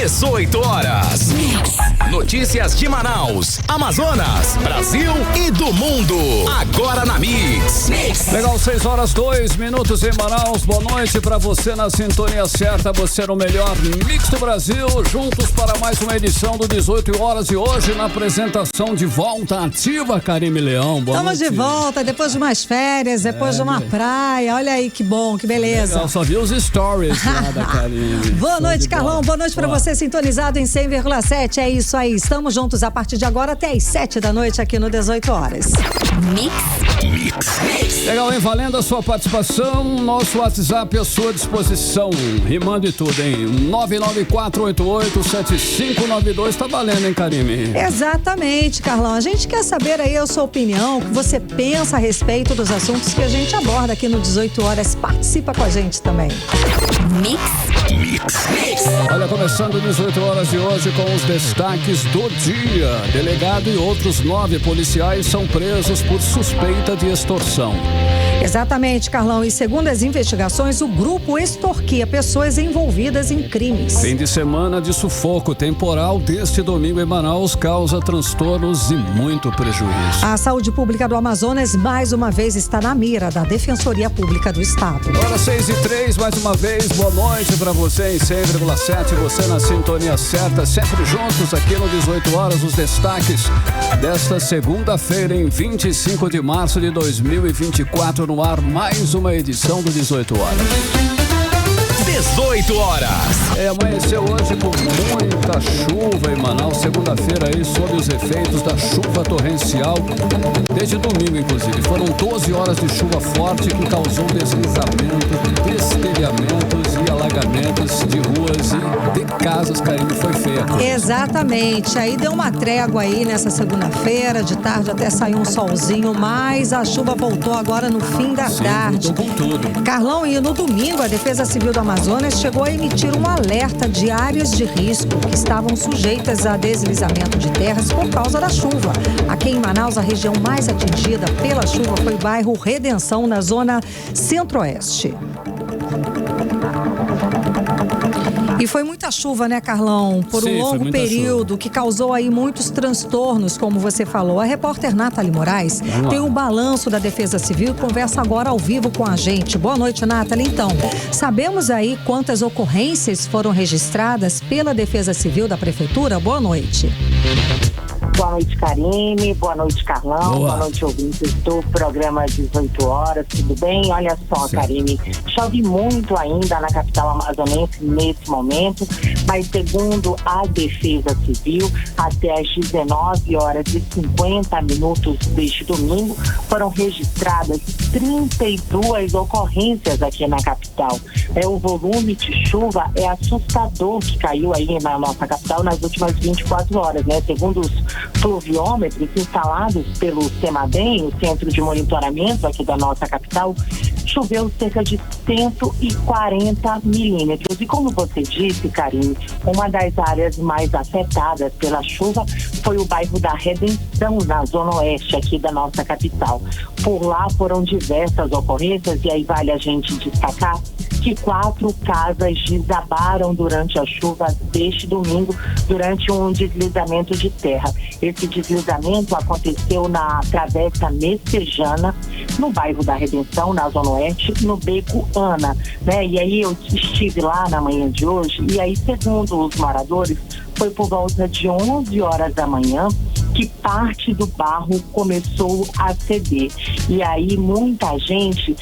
18 horas. Notícias de Manaus, Amazonas, Brasil e do mundo. Agora na Mix. Legal, 6 horas 2 minutos em Manaus. Boa noite pra você na sintonia certa. Você no melhor Mix do Brasil. Juntos para mais uma edição do 18 horas. E hoje na apresentação de volta ativa, Karime Leão. Boa noite. Estamos de volta depois de umas férias, depois de uma praia. Olha aí que bom, que beleza. Legal, só vi os stories lá da Karime. Boa noite, Carlão. Boa noite pra você sintonizado em 100,7. É isso aí. Estamos juntos a partir de agora até às 7 da noite aqui no 18 horas. Mix. Legal, hein? Valendo a sua participação, nosso WhatsApp à sua disposição. Rimando e tudo, hein? 994887592. Tá valendo, hein, Karime? Exatamente, Carlão. A gente quer saber aí a sua opinião, o que você pensa a respeito dos assuntos que a gente aborda aqui no 18 horas. Participa com a gente também. Mix. Olha, começando 18 horas de hoje com os destaques do dia. Delegado e outros 9 policiais são presos por suspeita de extorsão. Exatamente, Carlão. E segundo as investigações, o grupo extorquia pessoas envolvidas em crimes. Fim de semana de sufoco temporal deste domingo em Manaus causa transtornos e muito prejuízo. A saúde pública do Amazonas mais uma vez está na mira da Defensoria Pública do Estado. Hora 6:03, mais uma vez, boa noite para você em 100,7, você na sintonia certa, sempre juntos aqui no 18 horas, os destaques desta segunda-feira em 25 de março de 2024, no ar mais uma edição do 18 horas. 18 horas. Amanheceu hoje com muita chuva em Manaus, segunda-feira aí, sob os efeitos da chuva torrencial, desde domingo inclusive. Foram 12 horas de chuva forte que causou deslizamento, destelhamentos e alagamentos de ruas e de casas, Karime, foi feia. Exatamente, aí deu uma trégua aí nessa segunda-feira, de tarde até saiu um solzinho, mas a chuva voltou agora no fim da tarde. Com tudo. Carlão, e no domingo a Defesa Civil do Amazonas chegou a emitir um alerta de áreas de risco que estavam sujeitas a deslizamento de terras por causa da chuva. Aqui em Manaus, a região mais atingida pela chuva foi o bairro Redenção, na zona centro-oeste. E foi muita chuva, né, Carlão? Por um longo período, que causou aí muitos transtornos, como você falou. A repórter Nathalie Moraes tem um balanço da Defesa Civil e conversa agora ao vivo com a gente. Boa noite, Nathalie. Então, sabemos aí quantas ocorrências foram registradas pela Defesa Civil da Prefeitura? Boa noite. Boa noite, Karime. Boa noite, Carlão. Boa noite, ouvintes do programa 18 horas. Tudo bem? Olha só, Karime. Chove muito ainda na capital amazonense nesse momento, mas segundo a Defesa Civil, até às 19 horas e 50 minutos deste domingo, foram registradas 32 ocorrências aqui na capital. O volume de chuva é assustador que caiu aí na nossa capital nas últimas 24 horas, né? Segundo os fluviômetros instalados pelo CEMADEM, o Centro de Monitoramento aqui da nossa capital, choveu cerca de 140 milímetros. E como você disse, Karine, uma das áreas mais afetadas pela chuva foi o bairro da Redenção, na zona oeste aqui da nossa capital. Por lá foram diversas ocorrências e aí vale a gente destacar que 4 casas desabaram durante a chuva deste domingo, durante um deslizamento de terra. Esse deslizamento aconteceu na Travessa Messejana, no bairro da Redenção, na Zona Oeste, no Beco Ana, né? E aí eu estive lá na manhã de hoje, e aí, segundo os moradores, foi por volta de 11 horas da manhã que parte do barro começou a ceder. E aí muita gente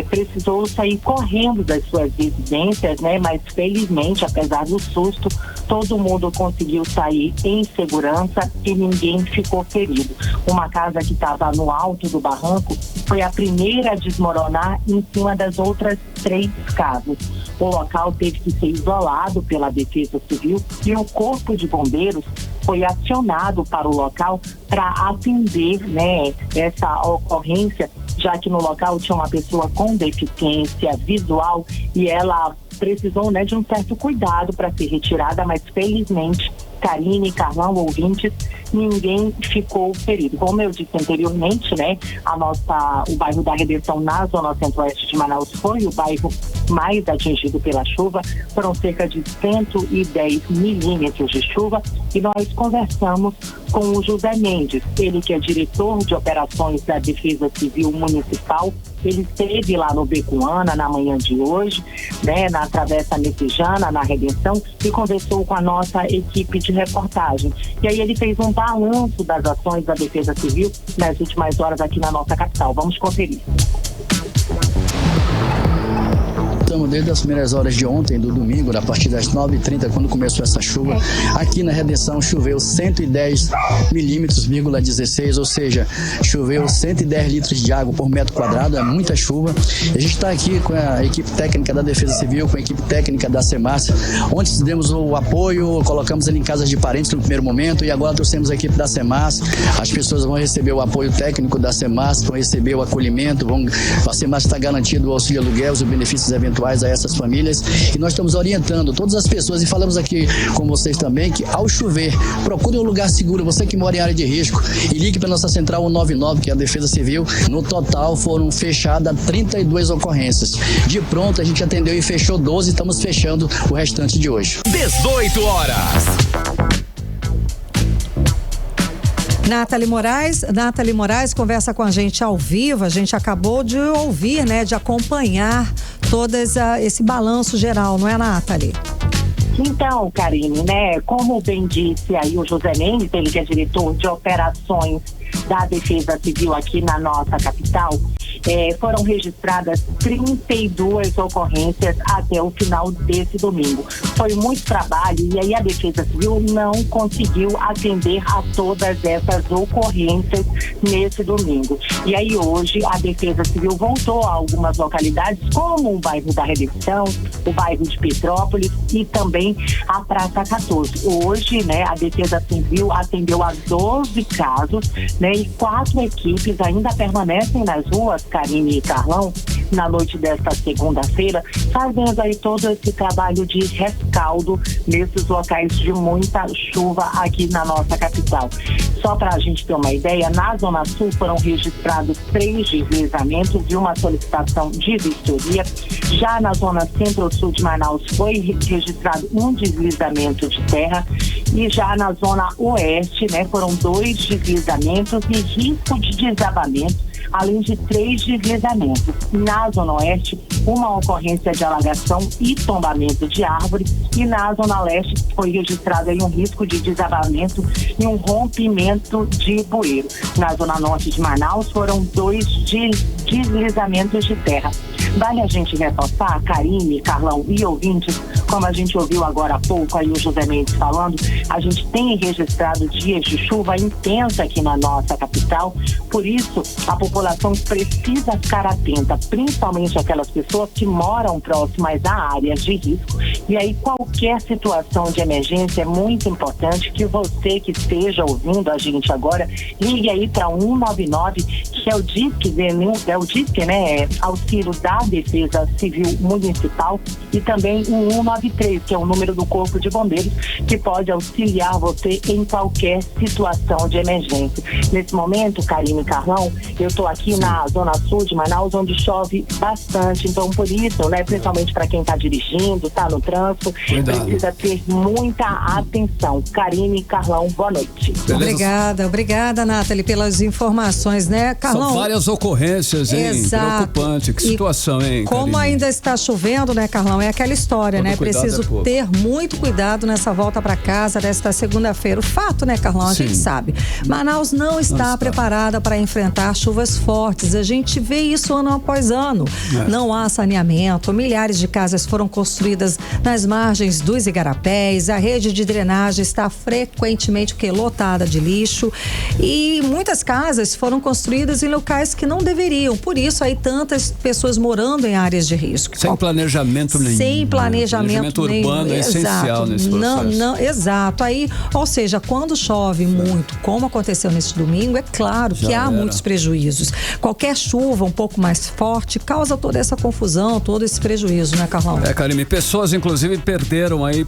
precisou sair correndo das suas residências, né? Mas felizmente, apesar do susto, todo mundo conseguiu sair em segurança e ninguém ficou ferido. Uma casa que estava no alto do barranco foi a primeira a desmoronar em cima das outras 3 casas. O local teve que ser isolado pela Defesa Civil e o Corpo de Bombeiros foi acionado para o local para atender, né, essa ocorrência, já que no local tinha uma pessoa com deficiência visual e ela precisou, né, de um certo cuidado para ser retirada, mas felizmente, Karine, Carlão, ouvintes, ninguém ficou ferido. Como eu disse anteriormente, né, o bairro da Redenção na zona centro-oeste de Manaus foi o bairro mais atingido pela chuva, foram cerca de 110 milímetros de chuva, e nós conversamos com o José Mendes, ele que é diretor de operações da Defesa Civil Municipal. Ele esteve lá no Becuana na manhã de hoje, né, na Travessa Messejana, na Redenção, e conversou com a nossa equipe de reportagem. E aí ele fez um balanço das ações da Defesa Civil nas últimas horas aqui na nossa capital. Vamos conferir. Desde as primeiras horas de ontem, do domingo, a partir das 9h30, quando começou essa chuva, aqui na Redenção choveu 110 milímetros,16, ou seja, choveu 110 litros de água por metro quadrado, é muita chuva. A gente está aqui com a equipe técnica da Defesa Civil, com a equipe técnica da SEMAS, onde demos o apoio, colocamos ele em casas de parentes no primeiro momento, e agora trouxemos a equipe da SEMAS. As pessoas vão receber o apoio técnico da SEMAS, vão receber o acolhimento, a SEMAS está garantindo o auxílio aluguel, os benefícios eventuais a essas famílias, e nós estamos orientando todas as pessoas, e falamos aqui com vocês também, que ao chover, procure um lugar seguro, você que mora em área de risco, e ligue para a nossa central 199, que é a Defesa Civil. No total foram fechadas 32 ocorrências. De pronto a gente atendeu e fechou 12, estamos fechando o restante de hoje. 18 horas. Nathalie Moraes conversa com a gente ao vivo. A gente acabou de ouvir, né, de acompanhar todo esse balanço geral, não é, Nathalie? Então, Karine, né, como bem disse aí o José Mendes, ele que é diretor de operações da Defesa Civil aqui na nossa capital, foram registradas 32 ocorrências até o final desse domingo. Foi muito trabalho, e aí a Defesa Civil não conseguiu atender a todas essas ocorrências nesse domingo. E aí hoje a Defesa Civil voltou a algumas localidades, como o bairro da Redenção, o bairro de Petrópolis e também a Praça 14. Hoje, né, a Defesa Civil atendeu a 12 casos, né, e 4 equipes ainda permanecem nas ruas, Karine e Carlão, na noite desta segunda-feira, fazendo aí todo esse trabalho de rescaldo nesses locais de muita chuva aqui na nossa capital. Só para a gente ter uma ideia, na Zona Sul foram registrados 3 deslizamentos e uma solicitação de vistoria. Já na Zona Centro-Sul de Manaus foi registrado um deslizamento de terra, e já na Zona Oeste, né, foram 2 deslizamentos e risco de desabamento, além de 3 deslizamentos. Na Zona Oeste, uma ocorrência de alagação e tombamento de árvore, e na Zona Leste foi registrado aí um risco de desabamento e um rompimento de bueiro. Na Zona Norte de Manaus foram 2 deslizamentos de terra. Vale a gente reforçar, Karine, Carlão e ouvintes, como a gente ouviu agora há pouco aí o José Mendes falando, a gente tem registrado dias de chuva intensa aqui na nossa capital. Por isso, a população precisa ficar atenta, principalmente aquelas pessoas que moram próximas a áreas de risco. E aí, qualquer situação de emergência, é muito importante que você que esteja ouvindo a gente agora, ligue aí para 199, que é o DISC, né, auxílio da Defesa Civil Municipal, e também o 193, que é o número do Corpo de Bombeiros, que pode auxiliar você em qualquer situação de emergência. Nesse momento, Karine e Carlão, eu estou aqui na Zona Sul de Manaus, onde chove bastante, então por isso, né, principalmente para quem está dirigindo, está no trânsito, precisa ter muita atenção. Karine e Carlão, boa noite. Obrigada, Nathalie, pelas informações, né, Carlão? São várias ocorrências, hein? Exato. Preocupante, que situação, hein, como Karine? ainda está chovendo, né, Carlão, é aquela história, Todo né, preciso ter muito cuidado nessa volta para casa desta segunda-feira. O fato, né, Carlão, a gente sabe, Manaus não está preparada para enfrentar chuvas fortes, a gente vê isso ano após ano. Não há saneamento, milhares de casas foram construídas nas margens dos igarapés, a rede de drenagem está frequentemente lotada de lixo, e muitas casas foram construídas em locais que não deveriam, por isso aí tantas pessoas morando em áreas de risco. Sem planejamento nenhum. Sem planejamento urbano é essencial nesse processo. Exato. Aí, ou seja, quando chove muito, como aconteceu nesse domingo, é claro que há muitos prejuízos. Qualquer chuva um pouco mais forte causa toda essa confusão, todo esse prejuízo, né, Carlão? Karine, pessoas inclusive perderam aí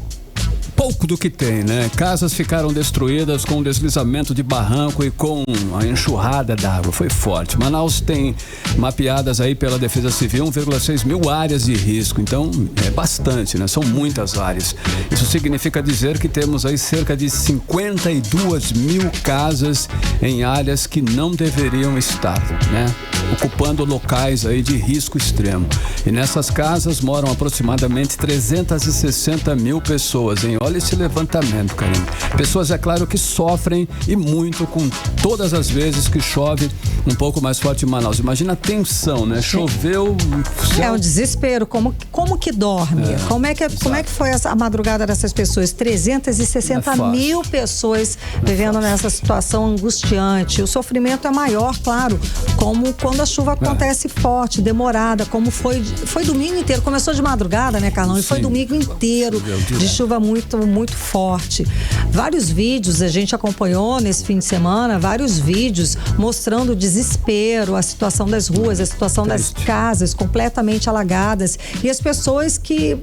pouco do que tem, né? Casas ficaram destruídas com deslizamento de barranco e com a enxurrada d'água. Foi forte. Manaus tem mapeadas aí pela Defesa Civil 1,6 mil áreas de risco. Então, é bastante, né? São muitas áreas. Isso significa dizer que temos aí cerca de 52 mil casas em áreas que não deveriam estar, né? Ocupando locais aí de risco extremo. E nessas casas moram aproximadamente 360 mil pessoas, hein? Olha esse levantamento, Karine. Pessoas, é claro, que sofrem e muito com todas as vezes que chove um pouco mais forte em Manaus. Imagina a tensão, né? Choveu... É um desespero. Como que dorme? Como é que foi a madrugada dessas pessoas? 360 mil pessoas vivendo nessa situação angustiante. O sofrimento é maior, claro, como quando a chuva acontece forte, demorada, como foi domingo inteiro. Começou de madrugada, né, Carlão? E foi domingo inteiro de chuva muito, muito forte. Vários vídeos a gente acompanhou nesse fim de semana, vários vídeos mostrando o desespero, a situação das ruas, a situação das casas completamente alagadas e as pessoas que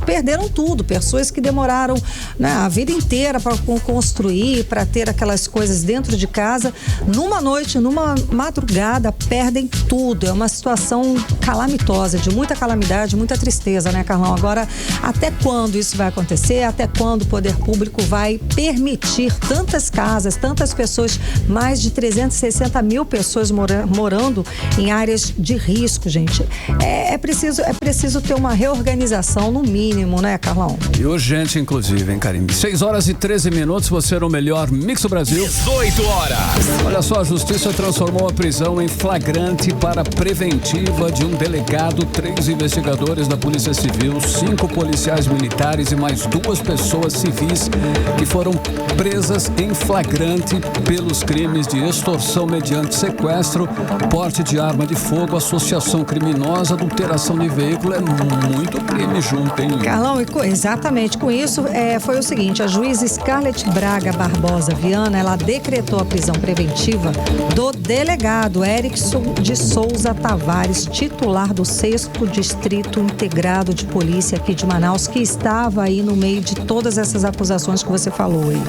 perderam tudo, pessoas que demoraram, né, a vida inteira para construir, para ter aquelas coisas dentro de casa, numa noite, numa madrugada, perdem tudo. É uma situação calamitosa, de muita calamidade, muita tristeza, né, Carlão? Agora, até quando isso vai acontecer? Até quando o poder público vai permitir tantas casas, tantas pessoas, mais de 360 mil pessoas morando em áreas de risco, gente? É preciso ter uma reorganização, no mínimo, né, Carlão? E urgente, inclusive, hein, Karine? 6h13, você no melhor Mix do Brasil. 18 horas. Olha só, a Justiça transformou a prisão em flagrante para preventiva de um delegado, 3 investigadores da Polícia Civil, 5 policiais militares e mais 2 pessoas civis que foram presas em flagrante pelos crimes de extorsão mediante sequestro, porte de arma de fogo, associação criminosa, adulteração de veículo. É muito crime junto, hein? Carlão, exatamente. Com isso, foi o seguinte: a juíza Scarlett Braga Barbosa Viana, ela decretou a prisão preventiva do delegado Erickson de Souza Tavares, titular do 6º Distrito Integrado de Polícia aqui de Manaus, que estava aí no meio de todas essas acusações que você falou aí.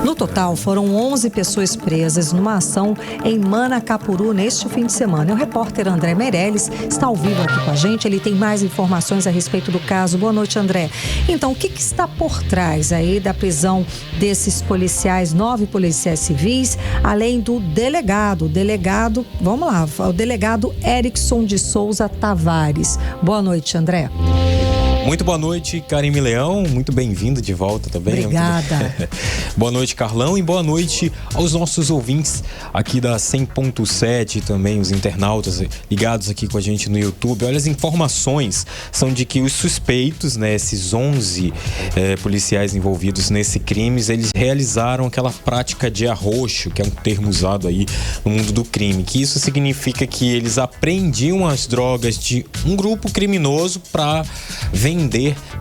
No total, foram 11 pessoas presas numa ação em Manacapuru neste fim de semana. E o repórter André Meirelles está ao vivo aqui com a gente. Ele tem mais informações a respeito do caso. Boa noite, André. Então, o que está por trás aí da prisão desses policiais, 9 policiais civis, além do delegado? Vamos lá, o delegado Erickson de Souza Tavares. Boa noite, André. Muito boa noite, Karine Leão. Muito bem-vindo de volta também. Obrigada. Boa noite, Carlão, e boa noite aos nossos ouvintes aqui da 100.7 e também os internautas ligados aqui com a gente no YouTube. Olha, as informações são de que os suspeitos, né, esses 11 policiais envolvidos nesse crime, eles realizaram aquela prática de arroxo, que é um termo usado aí no mundo do crime, que isso significa que eles apreendiam as drogas de um grupo criminoso para vender,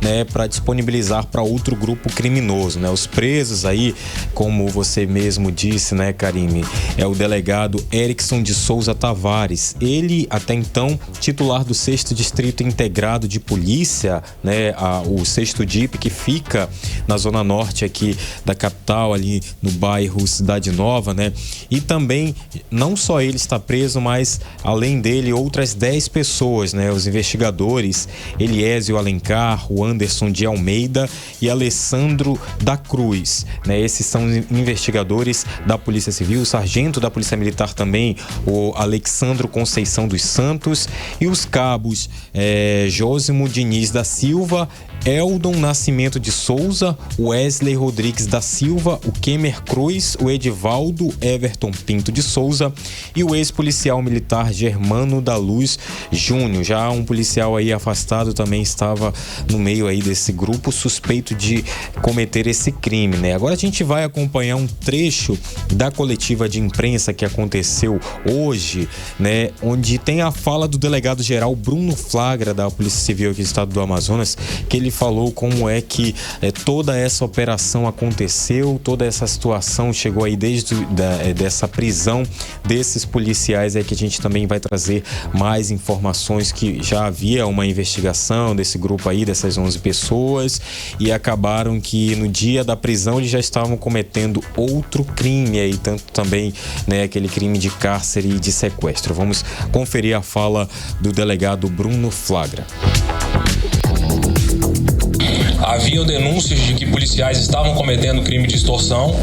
né, para disponibilizar para outro grupo criminoso, né? Os presos aí, como você mesmo disse, né, Karine, é o delegado Erickson de Souza Tavares. Ele, até então, titular do 6º Distrito Integrado de Polícia, né, o 6º DIP, que fica na zona norte aqui da capital, ali no bairro Cidade Nova, né? E também, não só ele está preso, mas além dele, outras 10 pessoas, né? Os investigadores Eliésio Alencar, o Anderson de Almeida e Alessandro da Cruz, né? Esses são investigadores da Polícia Civil, o sargento da Polícia Militar também, o Alexandro Conceição dos Santos, e os cabos Jósimo Diniz da Silva, Eldon Nascimento de Souza, Wesley Rodrigues da Silva, o Kemer Cruz, o Edivaldo Everton Pinto de Souza e o ex-policial militar Germano da Luz Júnior. Já um policial aí afastado também estava no meio aí desse grupo suspeito de cometer esse crime, né? Agora a gente vai acompanhar um trecho da coletiva de imprensa que aconteceu hoje, né? Onde tem a fala do delegado-geral Bruno Flagra da Polícia Civil aqui do estado do Amazonas, que ele ele falou como é que toda essa operação aconteceu, toda essa situação chegou aí desde dessa prisão desses policiais, que a gente também vai trazer mais informações, que já havia uma investigação desse grupo aí, dessas 11 pessoas, e acabaram que no dia da prisão eles já estavam cometendo outro crime aí, tanto também, né, aquele crime de cárcere e de sequestro. Vamos conferir a fala do delegado Bruno Flagra. Haviam denúncias de que policiais estavam cometendo crime de extorsão.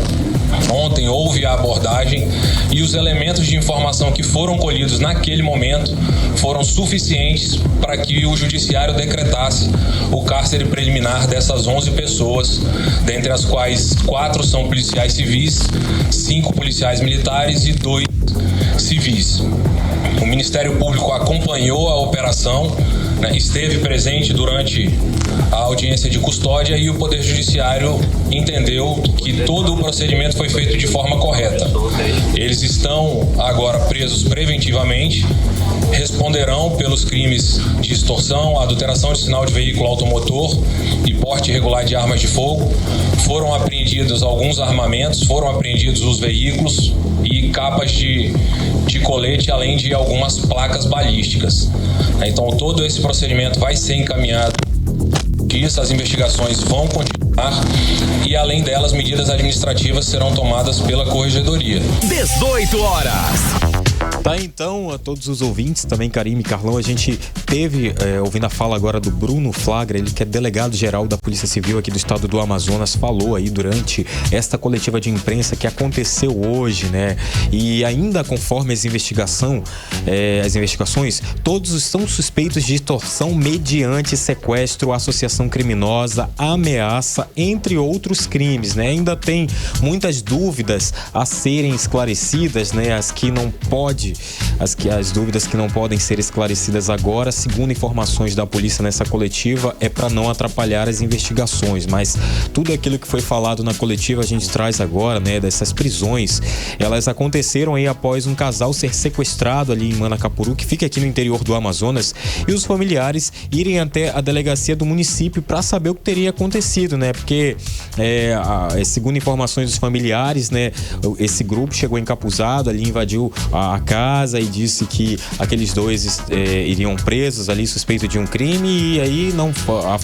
Ontem houve a abordagem e os elementos de informação que foram colhidos naquele momento foram suficientes para que o judiciário decretasse o cárcere preliminar dessas 11 pessoas, dentre as quais 4 são policiais civis, 5 policiais militares e 2 civis. O Ministério Público acompanhou a operação, esteve presente durante a audiência de custódia e o Poder Judiciário entendeu que todo o procedimento foi feito de forma correta. Eles estão agora presos preventivamente, responderão pelos crimes de extorsão, adulteração de sinal de veículo automotor e porte irregular de armas de fogo. Foram apreendidos alguns armamentos, foram apreendidos os veículos e capas de colete, além de algumas placas balísticas. Então todo esse procedimento vai ser encaminhado. As investigações vão continuar e, além delas, medidas administrativas serão tomadas pela Corregedoria. 18 horas. Tá, então, a todos os ouvintes, também Karime e Carlão, a gente teve, ouvindo a fala agora do Bruno Flagra, ele que é delegado-geral da Polícia Civil aqui do estado do Amazonas, falou aí durante esta coletiva de imprensa que aconteceu hoje, né? E ainda conforme as investigações, todos são suspeitos de extorsão mediante sequestro, associação criminosa, ameaça, entre outros crimes, né? Ainda tem muitas dúvidas a serem esclarecidas, né? As dúvidas que não podem ser esclarecidas agora, segundo informações da polícia nessa coletiva, é para não atrapalhar as investigações, mas tudo aquilo que foi falado na coletiva a gente traz agora, né, dessas prisões, elas aconteceram aí após um casal ser sequestrado ali em Manacapuru, que fica aqui no interior do Amazonas, e os familiares irem até a delegacia do município para saber o que teria acontecido, né, porque segundo informações dos familiares, né, esse grupo chegou encapuzado ali, invadiu a casa e disse que aqueles dois iriam presos ali, suspeitos de um crime, e aí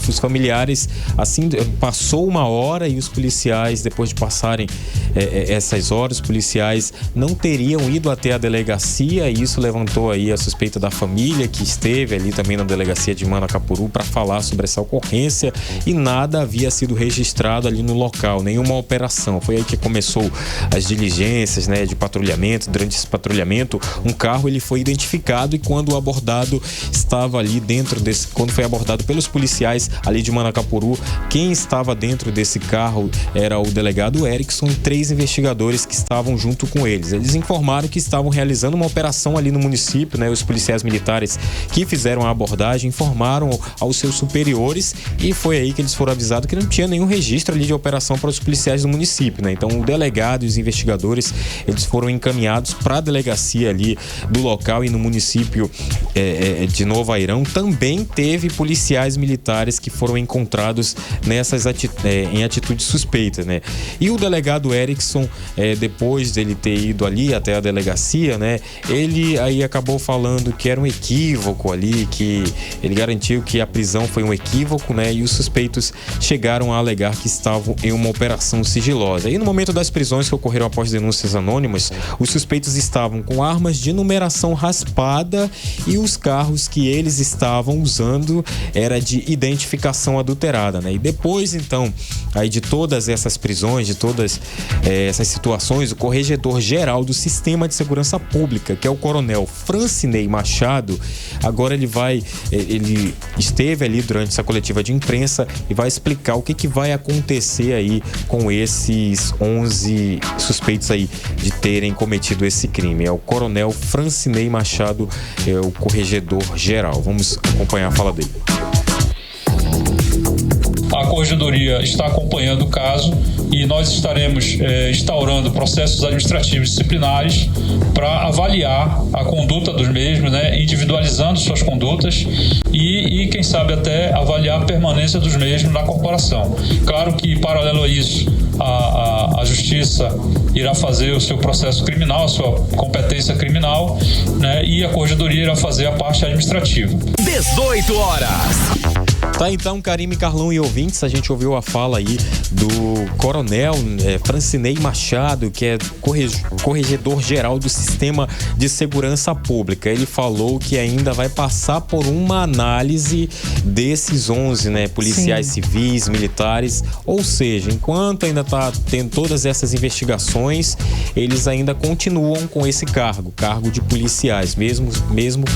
os familiares, assim, passou uma hora e os policiais, depois de passarem essas horas, os policiais não teriam ido até a delegacia, e isso levantou aí a suspeita da família que esteve ali também na delegacia de Manacapuru para falar sobre essa ocorrência, e nada havia sido registrado ali no local, nenhuma operação. Foi aí que começou as diligências, né, de patrulhamento. Durante esse patrulhamento, um carro ele foi identificado, e quando abordado estava ali dentro desse, quando foi abordado pelos policiais ali de Manacapuru, quem estava dentro desse carro era o delegado Erickson e 3 investigadores que estavam junto com eles. Eles informaram que estavam realizando uma operação ali no município, né? Os policiais militares que fizeram a abordagem informaram aos seus superiores, e foi aí que eles foram avisados que não tinha nenhum registro ali de operação para os policiais do município, né? Então o delegado e os investigadores, eles foram encaminhados para a delegacia ali do local, e no município de Novo Airão também teve policiais militares que foram encontrados em atitude suspeita, né? E o delegado Erickson, depois dele ter ido ali até a delegacia, né, ele aí acabou falando que era um equívoco ali, que ele garantiu que a prisão foi um equívoco, né, e os suspeitos chegaram a alegar que estavam em uma operação sigilosa. E no momento das prisões que ocorreram após denúncias anônimas, os suspeitos estavam com armas de numeração raspada, e os carros que eles estavam usando era de identificação adulterada, né? E depois, então, aí de todas essas prisões, de todas essas situações, o corregedor-geral do Sistema de Segurança Pública, que é o coronel Francinei Machado, agora ele esteve ali durante essa coletiva de imprensa e vai explicar o que vai acontecer aí com esses 11 suspeitos aí de terem cometido esse crime. É o coronel Francinei Machado, é o corregedor-geral. Vamos acompanhar a fala dele. A Corregedoria está acompanhando o caso e nós estaremos instaurando processos administrativos disciplinares para avaliar a conduta dos mesmos, né, individualizando suas condutas e, quem sabe, até avaliar a permanência dos mesmos na corporação. Claro que, paralelo a isso, a Justiça irá fazer o seu processo criminal, a sua competência criminal, né, e a Corregedoria irá fazer a parte administrativa. 18 horas. Tá, então, Karime, Carlão e ouvintes, a gente ouviu a fala aí do coronel Francinei Machado, que é corregedor-geral do Sistema de Segurança Pública. Ele falou que ainda vai passar por uma análise desses 11, né, policiais civis, militares, ou seja, enquanto ainda tá tendo todas essas investigações, eles ainda continuam com esse cargo de policiais, mesmo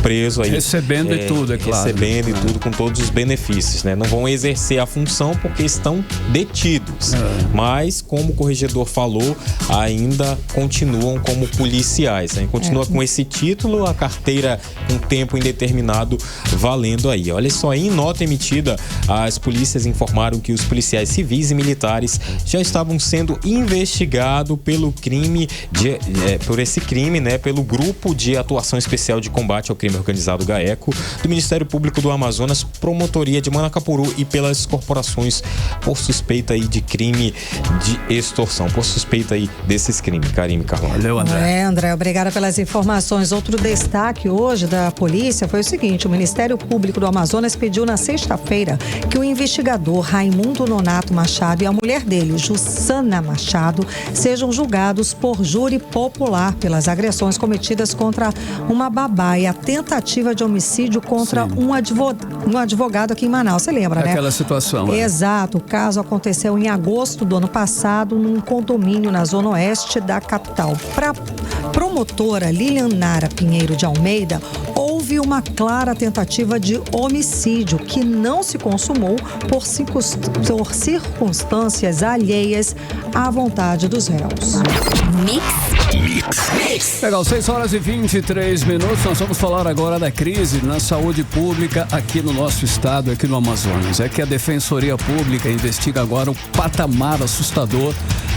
preso aí. Recebendo e tudo, é claro. Recebendo e tudo, com todos os benefícios. Né? Não vão exercer a função porque estão detidos. Mas, como o corregedor falou, ainda continuam como policiais. Né? Continua com esse título, a carteira com tempo indeterminado valendo aí. Olha só, em nota emitida, as polícias informaram que os policiais civis e militares já estavam sendo investigados pelo crime por esse crime, né? Pelo Grupo de Atuação Especial de Combate ao Crime Organizado GAECO, do Ministério Público do Amazonas, Promotoria de Manacapuru e pelas corporações por suspeita aí de crime de extorsão, por suspeita aí desses crimes. Karime, Carlão. Valeu, André. André, obrigada pelas informações. Outro destaque hoje da polícia foi o seguinte: o Ministério Público do Amazonas pediu na sexta-feira que o investigador Raimundo Nonato Machado e a mulher dele, Jussana Machado, sejam julgados por júri popular pelas agressões cometidas contra uma babá e a tentativa de homicídio contra um advogado aqui em Manaus. Você lembra, né? Aquela situação. Exato. O caso aconteceu em agosto do ano passado num condomínio na zona oeste da capital. Para promotora Lilianara Pinheiro de Almeida, houve uma clara tentativa de homicídio que não se consumou por circunstâncias alheias à vontade dos réus. Legal, 6 horas e 23 minutos. Nós vamos falar agora da crise na saúde pública aqui no nosso estado, aqui no Amazonas. É que a Defensoria Pública investiga agora um patamar assustador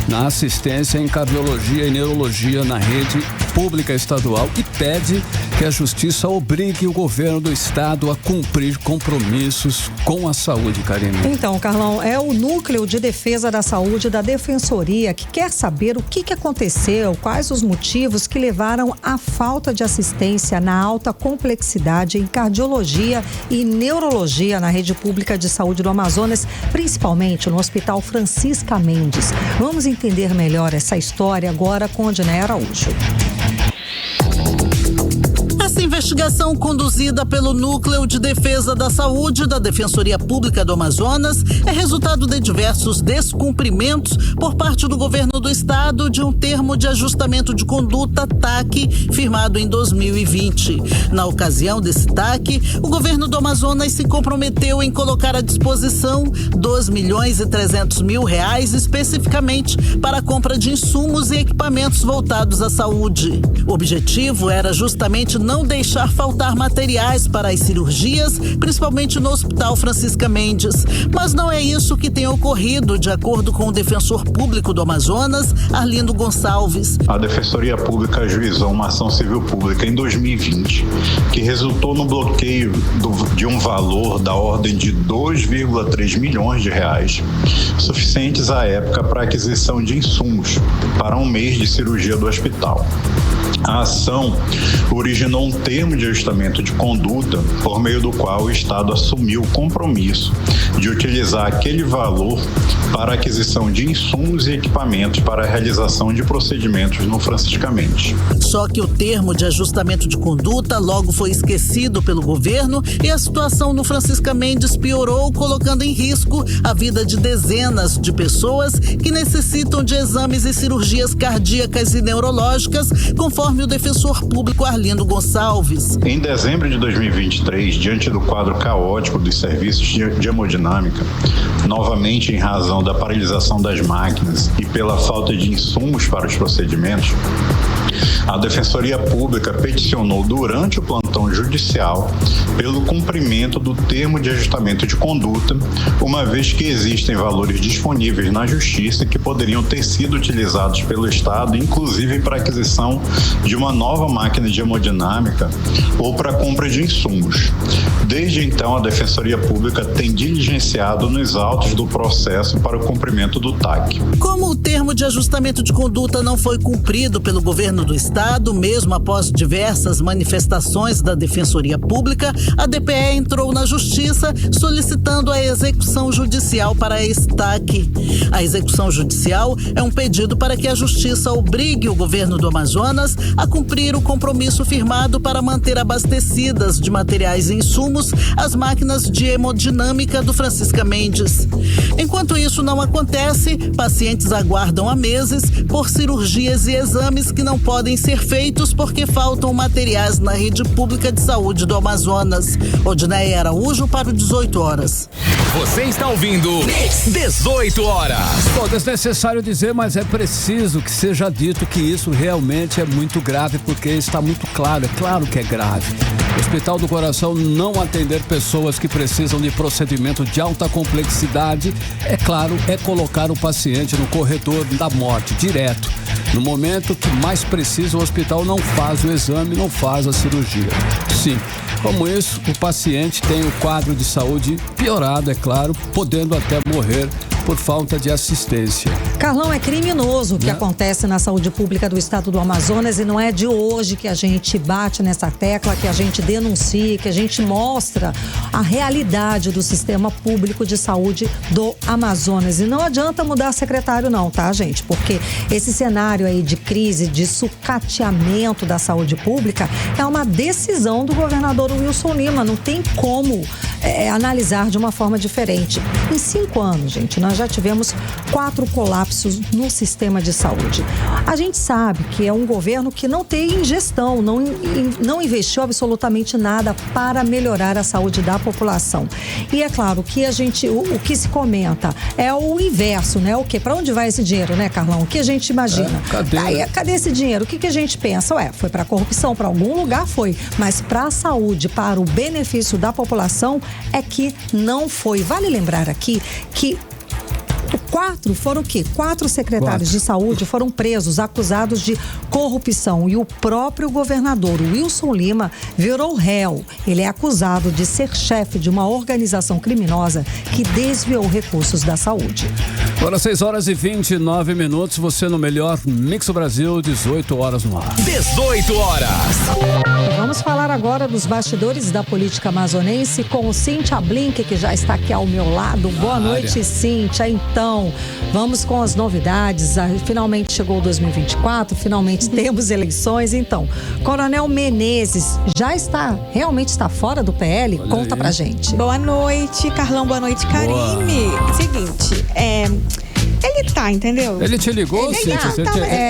na assistência em cardiologia e neurologia na rede pública estadual e pede que a Justiça obrigue o governo do estado a cumprir compromissos com a saúde, Karime. Então, Carlão, é o Núcleo de Defesa da Saúde da Defensoria que quer saber o que aconteceu, quais os motivos que levaram à falta de assistência na alta complexidade em cardiologia e neurologia na rede pública de saúde do Amazonas, principalmente no Hospital Francisca Mendes. Vamos entender melhor essa história agora com Odinei Araújo. Essa investigação, conduzida pelo Núcleo de Defesa da Saúde da Defensoria Pública do Amazonas, é resultado de diversos descumprimentos por parte do governo do estado de um termo de ajustamento de conduta, TAC, firmado em 2020. Na ocasião desse TAC, o governo do Amazonas se comprometeu em colocar à disposição R$2.300.000 especificamente para a compra de insumos e equipamentos voltados à saúde. O objetivo era justamente não deixar faltar materiais para as cirurgias, principalmente no Hospital Francisca Mendes. Mas não é isso que tem ocorrido, de acordo com o defensor público do Amazonas, Arlindo Gonçalves. A Defensoria Pública ajuizou uma ação civil pública em 2020, que resultou no bloqueio de um valor da ordem de R$2,3 milhões, suficientes à época para aquisição de insumos para um mês de cirurgia do hospital. A ação originou um termo de ajustamento de conduta por meio do qual o Estado assumiu o compromisso de utilizar aquele valor para a aquisição de insumos e equipamentos para a realização de procedimentos no Francisca Mendes. Só que o termo de ajustamento de conduta logo foi esquecido pelo governo e a situação no Francisca Mendes piorou, colocando em risco a vida de dezenas de pessoas que necessitam de exames e cirurgias cardíacas e neurológicas, conforme conforme o defensor público Arlindo Gonçalves. Em dezembro de 2023, diante do quadro caótico dos serviços de hemodinâmica, novamente em razão da paralisação das máquinas e pela falta de insumos para os procedimentos, a Defensoria Pública peticionou durante o plantão judicial pelo cumprimento do termo de ajustamento de conduta, uma vez que existem valores disponíveis na Justiça que poderiam ter sido utilizados pelo Estado, inclusive para aquisição de uma nova máquina de hemodinâmica ou para compra de insumos. Desde então, a Defensoria Pública tem diligenciado nos autos do processo para o cumprimento do TAC. Como o termo de ajustamento de conduta não foi cumprido pelo governo do Estado, mesmo após diversas manifestações da Defensoria Pública, a DPE entrou na Justiça solicitando a execução judicial para esse TAC. A execução judicial é um pedido para que a Justiça obrigue o governo do Amazonas a cumprir o compromisso firmado para manter abastecidas de materiais e insumos as máquinas de hemodinâmica do Francisca Mendes. Enquanto isso não acontece, pacientes aguardam há meses por cirurgias e exames que não podem ser feitos porque faltam materiais na rede pública de saúde do Amazonas. Odinei Araújo para o 18 horas. Você está ouvindo 18 horas. Bom, desnecessário dizer, mas é preciso que seja dito que isso realmente é muito grave, porque está muito claro, é claro que é grave. O Hospital do Coração não atender pessoas que precisam de procedimento de alta complexidade, é claro, é colocar o paciente no corredor da morte, direto. No momento que mais precisa, o hospital não faz o exame, não faz a cirurgia. Sim, como isso, o paciente tem o quadro de saúde piorado, é claro, podendo até morrer por falta de assistência. Carlão, é criminoso o que acontece na saúde pública do estado do Amazonas, e não é de hoje que a gente bate nessa tecla, que a gente denuncia, que a gente mostra a realidade do sistema público de saúde do Amazonas. E não adianta mudar secretário não, tá, gente? Porque esse cenário aí de crise, de sucateamento da saúde pública é uma decisão do governador Wilson Lima, não tem como analisar de uma forma diferente. Em 5 anos, gente, nós já tivemos 4 colapsos no sistema de saúde. A gente sabe que é um governo que não tem gestão, não investiu absolutamente nada para melhorar a saúde da população. E é claro que o que se comenta é o inverso, né? O quê? Para onde vai esse dinheiro, né, Carlão? O que a gente imagina? Cadê esse dinheiro? O que a gente pensa? Foi para corrupção, para algum lugar foi, mas para a saúde, para o benefício da população, é que não foi. Vale lembrar aqui que 4 secretários de saúde foram presos, acusados de corrupção, e o próprio governador Wilson Lima virou réu. Ele é acusado de ser chefe de uma organização criminosa que desviou recursos da saúde. Agora 6h29, você no melhor Mix do Brasil, 18 horas no ar. 18 horas. Vamos falar agora dos bastidores da política amazonense com Cíntia Blink, que já está aqui ao meu lado. Boa noite, Cíntia. Então, vamos com as novidades. Finalmente chegou 2024, finalmente temos eleições. Então, Coronel Menezes realmente está fora do PL? Olha, conta pra gente. Boa noite, Carlão. Boa noite, Karine. Seguinte, ele tá, entendeu? Ele te ligou, Cíntia?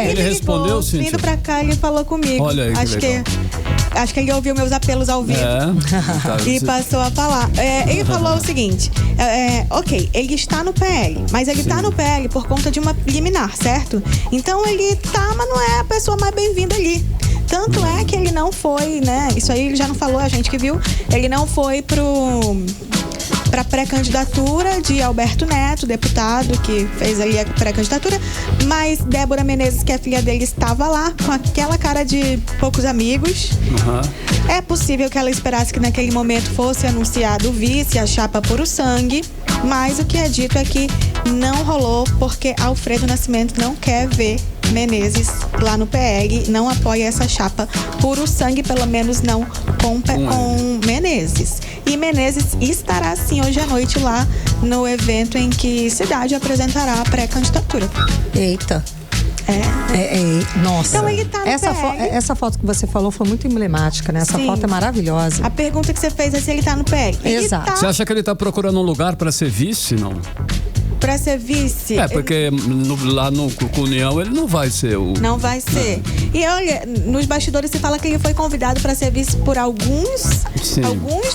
Ele respondeu, Cíntia? Vindo pra cá, ele falou comigo. Olha aí, Acho que ele ouviu meus apelos ao vivo e passou a falar. Ele falou o seguinte, ok, ele está no PL, mas ele está no PL por conta de uma liminar, certo? Então ele tá, mas não é a pessoa mais bem-vinda ali. Tanto é que ele não foi, né? Isso aí ele já não falou, a gente que viu. Ele não foi para pré-candidatura de Alberto Neto, deputado, que fez ali a pré-candidatura, mas Débora Menezes, que é filha dele, estava lá com aquela cara de poucos amigos. É possível que ela esperasse que naquele momento fosse anunciado o vice, a chapa Puro Sangue, mas o que é dito é que não rolou porque Alfredo Nascimento não quer ver Menezes lá no PL, não apoia essa chapa Puro Sangue, pelo menos não com Menezes. E Menezes estará sim hoje à noite lá no evento em que Cidade apresentará a pré-candidatura. Eita. Nossa. Então ele tá no essa foto que você falou foi muito emblemática, né? Essa foto é maravilhosa. A pergunta que você fez é se ele tá no PL. Exato. Você acha que ele tá procurando um lugar para ser vice, não? Pra ser vice. Porque lá no União ele não vai ser o... Não vai ser. E olha, nos bastidores se fala que ele foi convidado para ser vice por alguns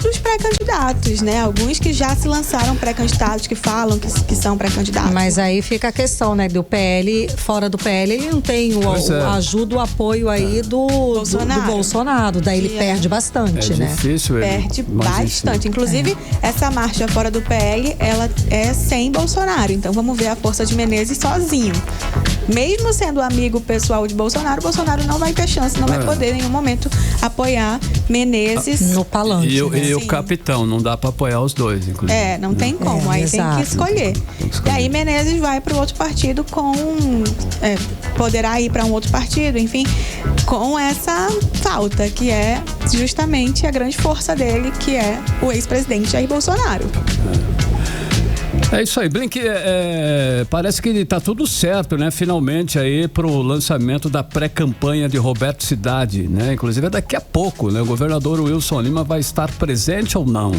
dos pré-candidatos, né? Alguns que já se lançaram pré-candidatos, que falam que são pré-candidatos. Mas aí fica a questão, né? Do PL, fora do PL, ele não tem ajuda, o apoio aí do Bolsonaro. Daí ele perde bastante, né? Difícil ele. Perde bastante. Inclusive, essa marcha fora do PL, ela é sem Bolsonaro. Então vamos ver a força de Menezes sozinho. Mesmo sendo amigo pessoal de Bolsonaro, Bolsonaro não vai ter chance, não vai poder em nenhum momento apoiar Menezes no palanque. E o capitão, não dá pra apoiar os dois, inclusive. Não tem como, aí tem que escolher. E aí Menezes vai para o outro partido poderá ir para um outro partido, enfim, com essa falta, que é justamente a grande força dele, que é o ex-presidente Jair Bolsonaro. É isso aí, Blink, parece que está tudo certo, né? Finalmente aí para o lançamento da pré-campanha de Roberto Cidade, né? Inclusive daqui a pouco, né? O governador Wilson Lima vai estar presente ou não?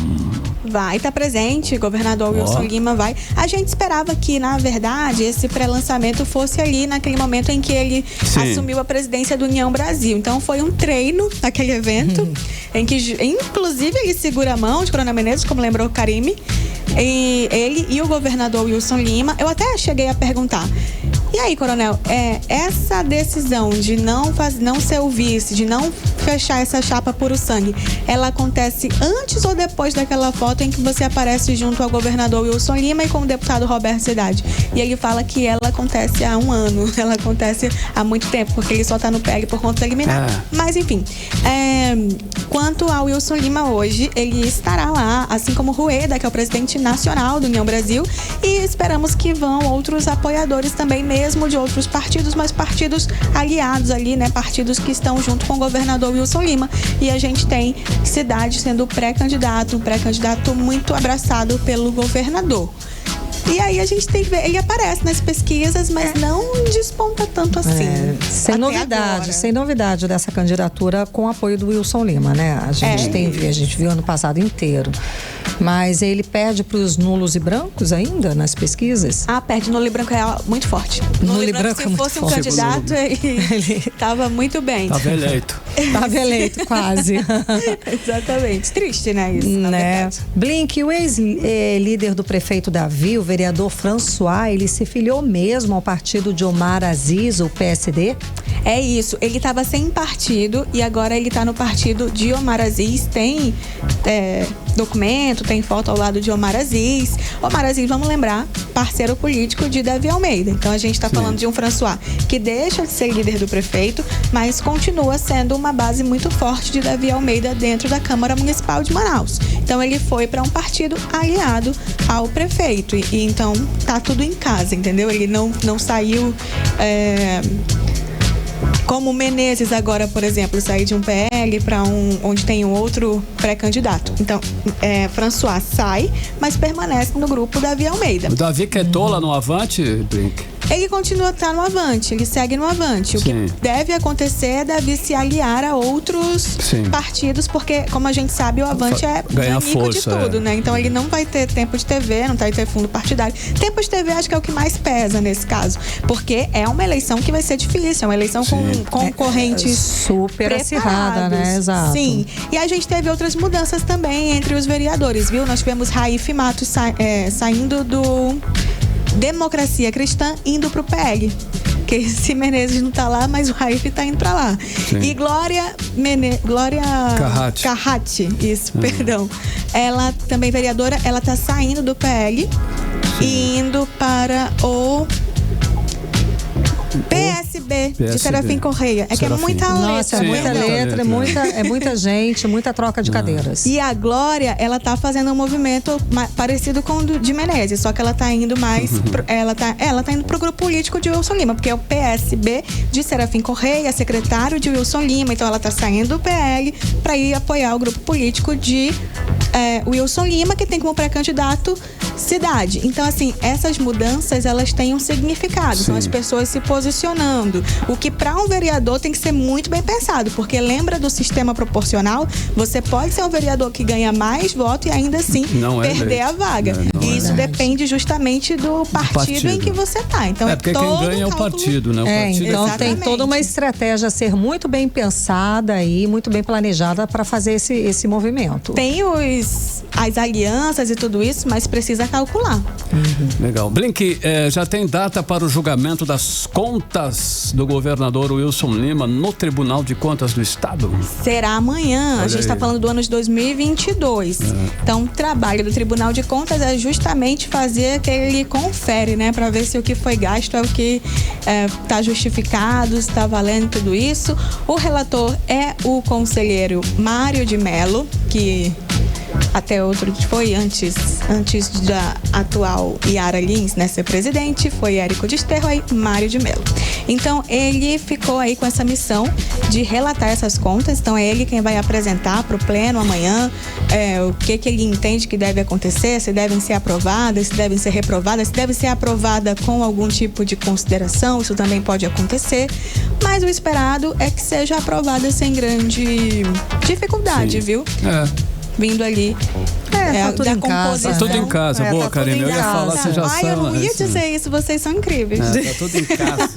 Vai estar presente, o governador Wilson Lima vai. A gente esperava que, na verdade, esse pré-lançamento fosse ali naquele momento em que ele assumiu a presidência do União Brasil. Então foi um treino naquele evento, em que inclusive ele segura a mão de Coronel Menezes, como lembrou o Karime. E ele e o governador Wilson Lima, eu até cheguei a perguntar: e aí, coronel, essa decisão de não ser o vice, de não fechar essa chapa puro sangue, ela acontece antes ou depois daquela foto em que você aparece junto ao governador Wilson Lima e com o deputado Roberto Cidade? E ele fala que ela acontece há 1 ano, ela acontece há muito tempo, porque ele só tá no PL por conta da liminar. Mas enfim, quanto ao Wilson Lima hoje, ele estará lá, assim como o Rueda, que é o presidente nacional do União Brasil, e esperamos que vão outros apoiadores também, mesmo de outros partidos, mas partidos aliados ali, né? Partidos que estão junto com o governador Wilson Lima. E a gente tem Cidade sendo um pré-candidato muito abraçado pelo governador. E aí a gente tem que ver, ele aparece nas pesquisas, mas não desponta tanto assim. Sem novidade dessa candidatura com o apoio do Wilson Lima, né? A gente viu ano passado inteiro. Mas ele perde para os nulos e brancos ainda nas pesquisas? Perde. Nulo e branco é muito forte. Nulo e branco, se fosse um candidato, ele estava muito bem. Estava eleito. Estava eleito, quase. Exatamente. Triste, né? Isso, né? Blink, o ex-líder do prefeito Davi, o vereador François, ele se filiou mesmo ao partido de Omar Aziz, o PSD? É isso. Ele estava sem partido e agora ele está no partido de Omar Aziz. Tem documento, tem foto ao lado de Omar Aziz. Omar Aziz, vamos lembrar, parceiro político de Davi Almeida. Então a gente está falando de um François que deixa de ser líder do prefeito, mas continua sendo uma base muito forte de Davi Almeida dentro da Câmara Municipal de Manaus. Então ele foi para um partido aliado ao prefeito. E então tá tudo em casa, entendeu? Ele não saiu... Como Menezes agora, por exemplo, sair de um PL para onde tem um outro pré-candidato. Então, François sai, mas permanece no grupo Davi Almeida. O Davi quietou lá no Avante, Blink? Ele continua a estar no Avante, ele segue no Avante. O que deve acontecer é Davi se aliar a outros partidos, porque, como a gente sabe, o Avante é amigo de tudo, né? Então ele não vai ter tempo de TV, não vai ter fundo partidário. Tempo de TV acho que é o que mais pesa nesse caso, porque é uma eleição que vai ser difícil, é uma eleição com concorrentes super acirrada, né? Exato. Sim. E a gente teve outras mudanças também entre os vereadores, viu? Nós tivemos Raif Matos saindo do Democracia Cristã, indo pro PL. Porque se Menezes não tá lá, mas o Raif tá indo pra lá. Sim. E Glória Carratti, perdão. Ela também vereadora, ela tá saindo do PL e indo para o PSB de Serafim Correia. Que é muita letra. Nossa, muita letra, é muita gente, muita troca de cadeiras. E a Glória, ela tá fazendo um movimento parecido com o de Menezes, só que ela tá indo mais ela tá indo pro grupo político de Wilson Lima, porque é o PSB de Serafim Correia, secretário de Wilson Lima, então ela tá saindo do PL para ir apoiar o grupo político de Wilson Lima, que tem como pré-candidato cidade. Então, assim, essas mudanças, elas têm um significado. São as pessoas se posicionando. O que para um vereador tem que ser muito bem pensado, porque lembra do sistema proporcional, você pode ser um vereador que ganha mais voto e ainda assim perder a vaga. E isso depende justamente do partido em que você tá. Então, porque quem ganha é o partido, né? O partido então tem toda uma estratégia a ser muito bem pensada e muito bem planejada para fazer esse movimento. Tem as alianças e tudo isso, mas precisa calcular. Legal. Blink, já tem data para o julgamento das contas do governador Wilson Lima no Tribunal de Contas do Estado? Será amanhã. A gente está falando do ano de 2022. Então, o trabalho do Tribunal de Contas é justamente fazer aquele confere, né? Para ver se o que foi gasto é o que está justificado, se está valendo tudo isso. O relator é o conselheiro Mário de Mello, que até outro foi antes da atual Yara Lins, né, ser presidente, foi Érico Desterro e Mário de Mello. Então, ele ficou aí com essa missão de relatar essas contas. Então, é ele quem vai apresentar para o Pleno amanhã o que ele entende que deve acontecer, se devem ser aprovadas, se devem ser reprovadas, se deve ser aprovada com algum tipo de consideração, isso também pode acontecer. Mas o esperado é que seja aprovada sem grande dificuldade, viu? Vindo ali tá tudo em casa. Tá tudo em casa. Boa, Karine. Eu ia falar, você já sabe. Eu não ia dizer isso, vocês são incríveis. Tá tudo em casa.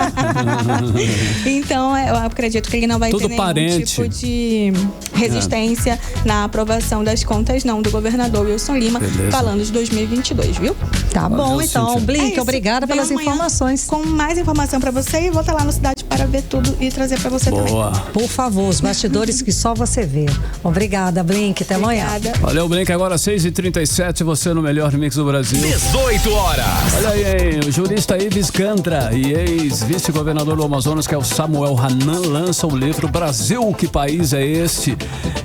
Então, eu acredito que ele não vai ter nenhum tipo de resistência na aprovação das contas, não, do governador Wilson Lima, falando de 2022, viu? Tá bom, então. Blink, obrigada pelas informações. Com mais informação pra você e vou estar lá no Cidade para ver tudo e trazer pra você também. Por favor, os bastidores que só você vê. Obrigada, Blink. Até amanhã. Valeu, Blink. Agora 6h37, você no melhor mix do Brasil. 18 horas. Olha aí, hein? O jurista Ives Gandra e ex-vice-governador do Amazonas, que é o Samuel Hanan, lança o livro Brasil, que país é este?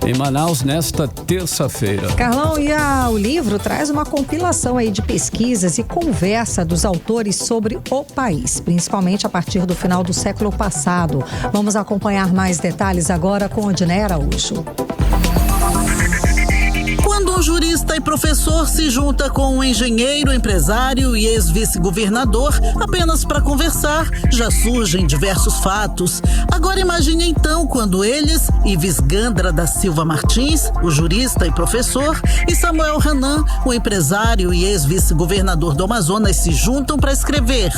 Em Manaus, nesta terça-feira. Carlão, e o livro traz uma compilação aí de pesquisas e conversa dos autores sobre o país, principalmente a partir do final do século passado. Vamos acompanhar mais detalhes agora com Odinei Araújo. Quando um jurista e professor se junta com um engenheiro, empresário e ex-vice-governador apenas para conversar, já surgem diversos fatos. Agora imagine então quando eles, Ives Gandra da Silva Martins, o jurista e professor, e Samuel Hanan, o empresário e ex-vice-governador do Amazonas, se juntam para escrever.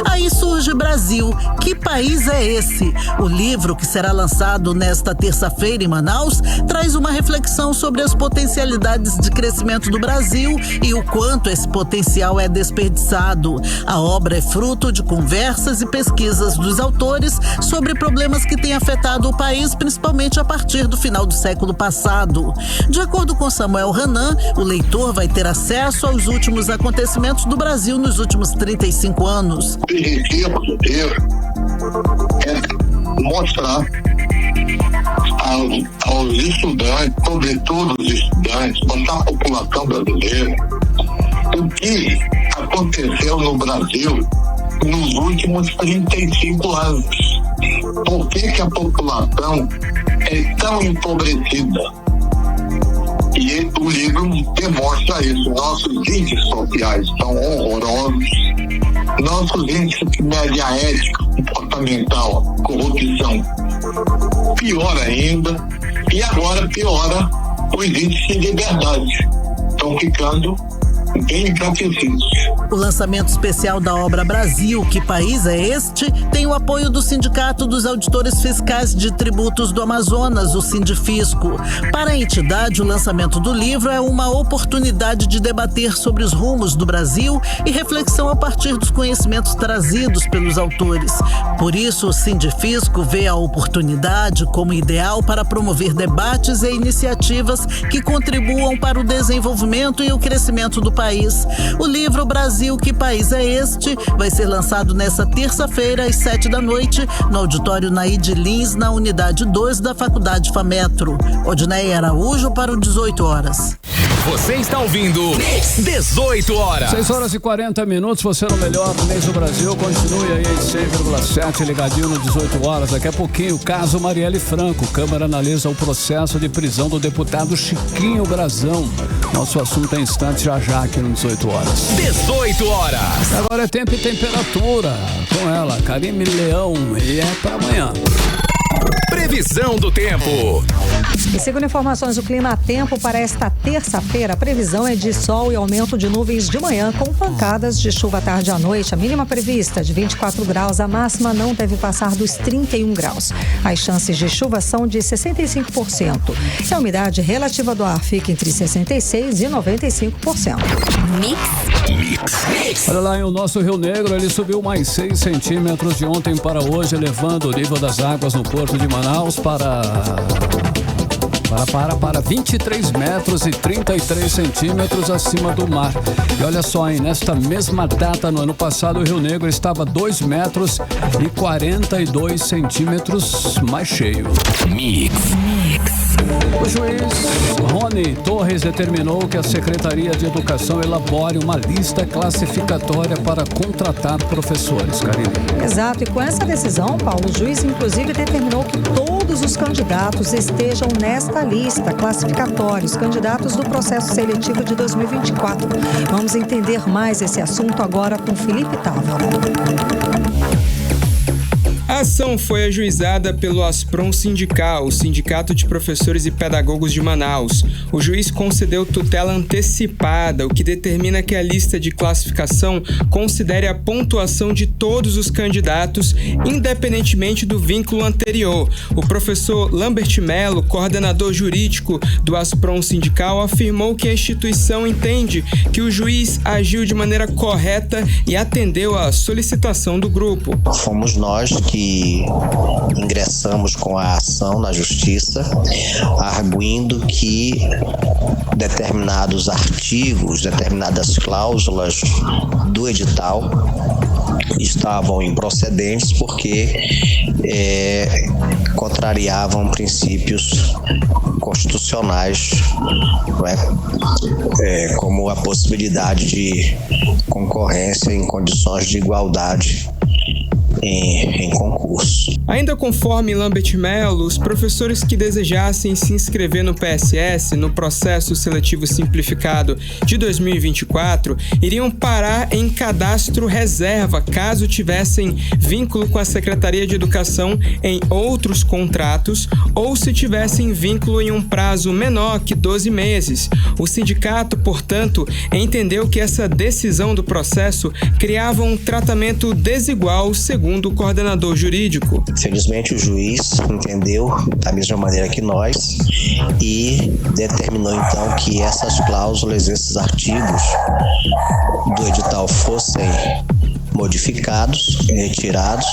Aí surge Brasil. Que país é esse? O livro, que será lançado nesta terça-feira em Manaus, traz uma reflexão sobre as potencialidades de crescimento do Brasil e o quanto esse potencial é desperdiçado. A obra é fruto de conversas e pesquisas dos autores sobre problemas que têm afetado o país, principalmente a partir do final do século passado. De acordo com Samuel Hanan, o leitor vai ter acesso aos últimos acontecimentos do Brasil nos últimos 35 anos. O objetivo do livro é mostrar aos estudantes, sobretudo os estudantes, mostrar à população brasileira o que aconteceu no Brasil nos últimos 35 anos. Por que a população é tão empobrecida? E o livro demonstra isso. Nossos índices sociais são horrorosos. Nossos índices de média ética, comportamental, corrupção, pior ainda. E agora piora os índices de liberdade. Estão ficando bem enfraquecidos. O lançamento especial da obra Brasil, que país é este? Tem o apoio do Sindicato dos Auditores Fiscais de Tributos do Amazonas, o Sindifisco. Para a entidade, o lançamento do livro é uma oportunidade de debater sobre os rumos do Brasil e reflexão a partir dos conhecimentos trazidos pelos autores. Por isso, o Sindifisco vê a oportunidade como ideal para promover debates e iniciativas que contribuam para o desenvolvimento e o crescimento do país. O livro Brasil, que país é este? Vai ser lançado nesta terça-feira às 19h no auditório Naide Lins, na unidade 2 da Faculdade FAMetro. Odinei Araújo para o 18 horas. Você está ouvindo 18 horas. 6 horas e 40 minutos, você no melhor mês do Brasil. Continue aí em 100,7, ligadinho no 18 horas. Daqui a pouquinho, caso Marielle Franco. Câmara analisa o processo de prisão do deputado Chiquinho Brazão. Nosso assunto é instante já aqui no 18 horas. 18 horas. Agora é tempo e temperatura. Com ela, Karime Leão. E é para amanhã. Previsão do tempo. E segundo informações do Clima Tempo, para esta terça-feira, a previsão é de sol e aumento de nuvens de manhã, com pancadas de chuva à tarde e à noite. A mínima prevista de 24 graus, a máxima não deve passar dos 31 graus. As chances de chuva são de 65%. E a umidade relativa do ar fica entre 66% e 95%. Mix. Olha lá, o nosso Rio Negro, ele subiu mais 6 centímetros de ontem para hoje, elevando o nível das águas no Porto de Manaus para 23 metros e 33 centímetros acima do mar. E olha só, hein, nesta mesma data no ano passado, o Rio Negro estava 2 metros e 42 centímetros mais cheio. Mix. O juiz Rony Torres determinou que a Secretaria de Educação elabore uma lista classificatória para contratar professores, Karine. Exato, e com essa decisão, Paulo, o juiz inclusive determinou que todos os candidatos estejam nesta lista classificatória, os candidatos do processo seletivo de 2024. Vamos entender mais esse assunto agora com Felipe Távora. A ação foi ajuizada pelo Asprom Sindical, o Sindicato de Professores e Pedagogos de Manaus. O juiz concedeu tutela antecipada, o que determina que a lista de classificação considere a pontuação de todos os candidatos, independentemente do vínculo anterior. O professor Lambert Melo, coordenador jurídico do Asprom Sindical, afirmou que a instituição entende que o juiz agiu de maneira correta e atendeu à solicitação do grupo. Fomos nós que ingressamos com a ação na justiça, arguindo que determinados artigos, determinadas cláusulas do edital estavam improcedentes porque contrariavam princípios constitucionais, como a possibilidade de concorrência em condições de igualdade em concurso. Ainda conforme Lambert Melo, os professores que desejassem se inscrever no PSS, no Processo Seletivo Simplificado de 2024, iriam parar em cadastro reserva, caso tivessem vínculo com a Secretaria de Educação em outros contratos ou se tivessem vínculo em um prazo menor que 12 meses. O sindicato, portanto, entendeu que essa decisão do processo criava um tratamento desigual, segundo o coordenador jurídico. Felizmente o juiz entendeu da mesma maneira que nós e determinou então que essas cláusulas, esses artigos do edital fossem modificados, retirados,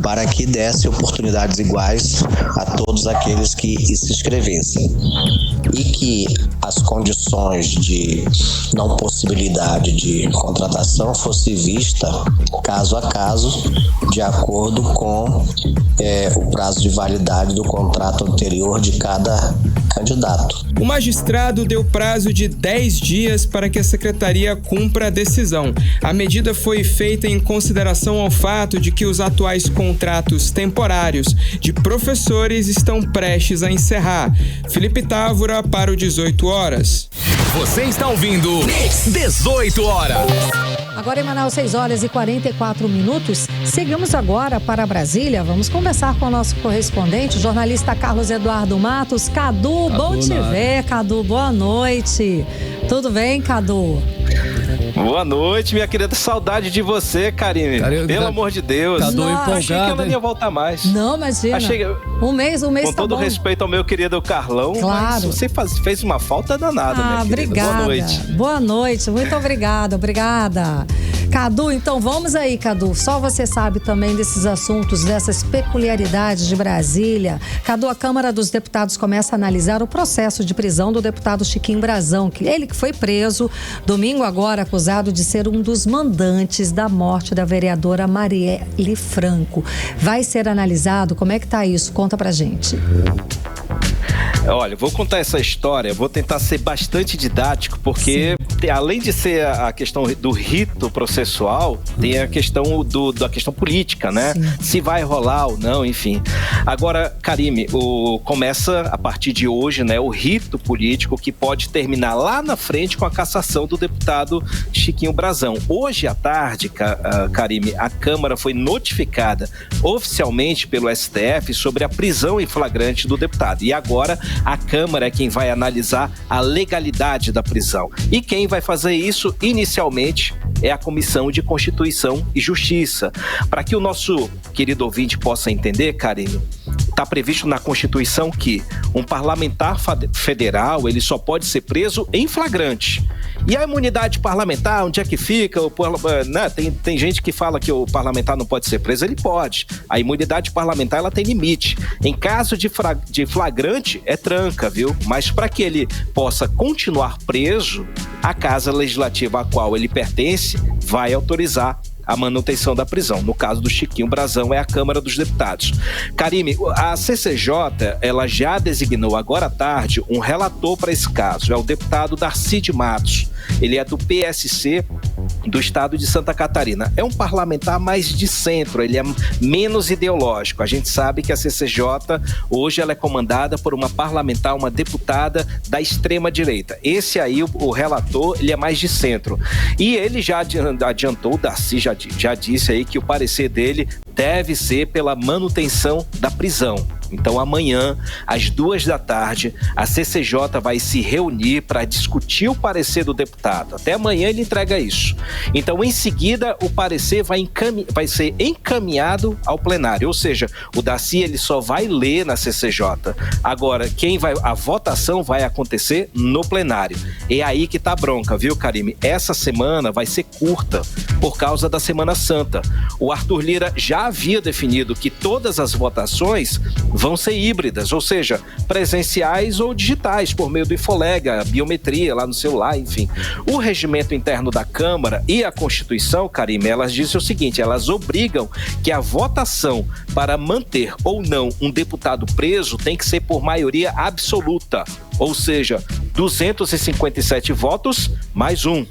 para que desse oportunidades iguais a todos aqueles que se inscrevessem. E que as condições de não possibilidade de contratação fosse vista caso a caso, de acordo com o prazo de validade do contrato anterior de cada candidato. O magistrado deu prazo de 10 dias para que a secretaria cumpra a decisão. A medida foi feita em consideração ao fato de que os atuais contratos temporários de professores estão prestes a encerrar. Felipe Távora para o 18 horas. Você está ouvindo 18 horas. Agora em Manaus, 6 horas e 44 minutos. Seguimos agora para Brasília. Vamos conversar com o nosso correspondente, jornalista Carlos Eduardo Matos. Cadu, bom te ver, Cadu. Boa noite. Tudo bem, Cadu? Boa noite, minha querida. Saudade de você, Karine. Pelo amor de Deus. Cadu empolgado. Achei que ela não ia voltar mais. Não, imagina. Um mês com tá todo bom. respeito ao meu querido Carlão, claro. mas você fez uma falta danada, minha querida. Obrigada. Boa noite. Boa noite, muito obrigada. Cadu, então vamos aí, Cadu. Só você sabe também desses assuntos, dessas peculiaridades de Brasília. Cadu, a Câmara dos Deputados começa a analisar o processo de prisão do deputado Chiquinho Brazão, ele que foi preso domingo agora, acusado de ser um dos mandantes da morte da vereadora Marielle Franco. Vai ser analisado? Como é que tá isso? Conta pra gente. Olha, vou contar essa história, vou tentar ser bastante didático, porque além de ser a questão do rito processual, tem a questão da questão política, né? Sim. Se vai rolar ou não, enfim. Agora, Karime, começa a partir de hoje, né, o rito político que pode terminar lá na frente com a cassação do deputado Chiquinho Brazão. Hoje à tarde, Karime, a Câmara foi notificada oficialmente pelo STF sobre a prisão em flagrante do deputado. E agora a Câmara é quem vai analisar a legalidade da prisão. E quem vai fazer isso inicialmente é a Comissão de Constituição e Justiça. Para que o nosso querido ouvinte possa entender, Karine, está previsto na Constituição que um parlamentar federal ele só pode ser preso em flagrante. E a imunidade parlamentar, onde é que fica? Tem gente que fala que o parlamentar não pode ser preso, ele pode. A imunidade parlamentar ela tem limite. Em caso de flagrante, é tranca, viu? Mas para que ele possa continuar preso, a Casa Legislativa a qual ele pertence vai autorizar a manutenção da prisão. No caso do Chiquinho Brazão, é a Câmara dos Deputados. Karime, a CCJ, ela já designou agora à tarde um relator para esse caso. É o deputado Darcy de Matos. Ele é do PSC do estado de Santa Catarina. É um parlamentar mais de centro, ele é menos ideológico. A gente sabe que a CCJ, hoje, ela é comandada por uma parlamentar, uma deputada da extrema-direita. Esse aí, o relator, ele é mais de centro. E ele já adiantou, o Darcy já disse aí que o parecer dele deve ser pela manutenção da prisão. Então amanhã, às 2h, a CCJ vai se reunir para discutir o parecer do deputado. Até amanhã ele entrega isso. Então, em seguida, o parecer vai ser encaminhado ao plenário. Ou seja, o Darcy ele só vai ler na CCJ. Agora, a votação vai acontecer no plenário. É aí que tá a bronca, viu, Karime? Essa semana vai ser curta por causa da Semana Santa. O Arthur Lira já havia definido que todas as votações vão ser híbridas, ou seja, presenciais ou digitais, por meio do Infolega, biometria lá no celular, enfim. O regimento interno da Câmara e a Constituição, Karime, elas dizem o seguinte, elas obrigam que a votação para manter ou não um deputado preso tem que ser por maioria absoluta, ou seja, 257 votos mais um.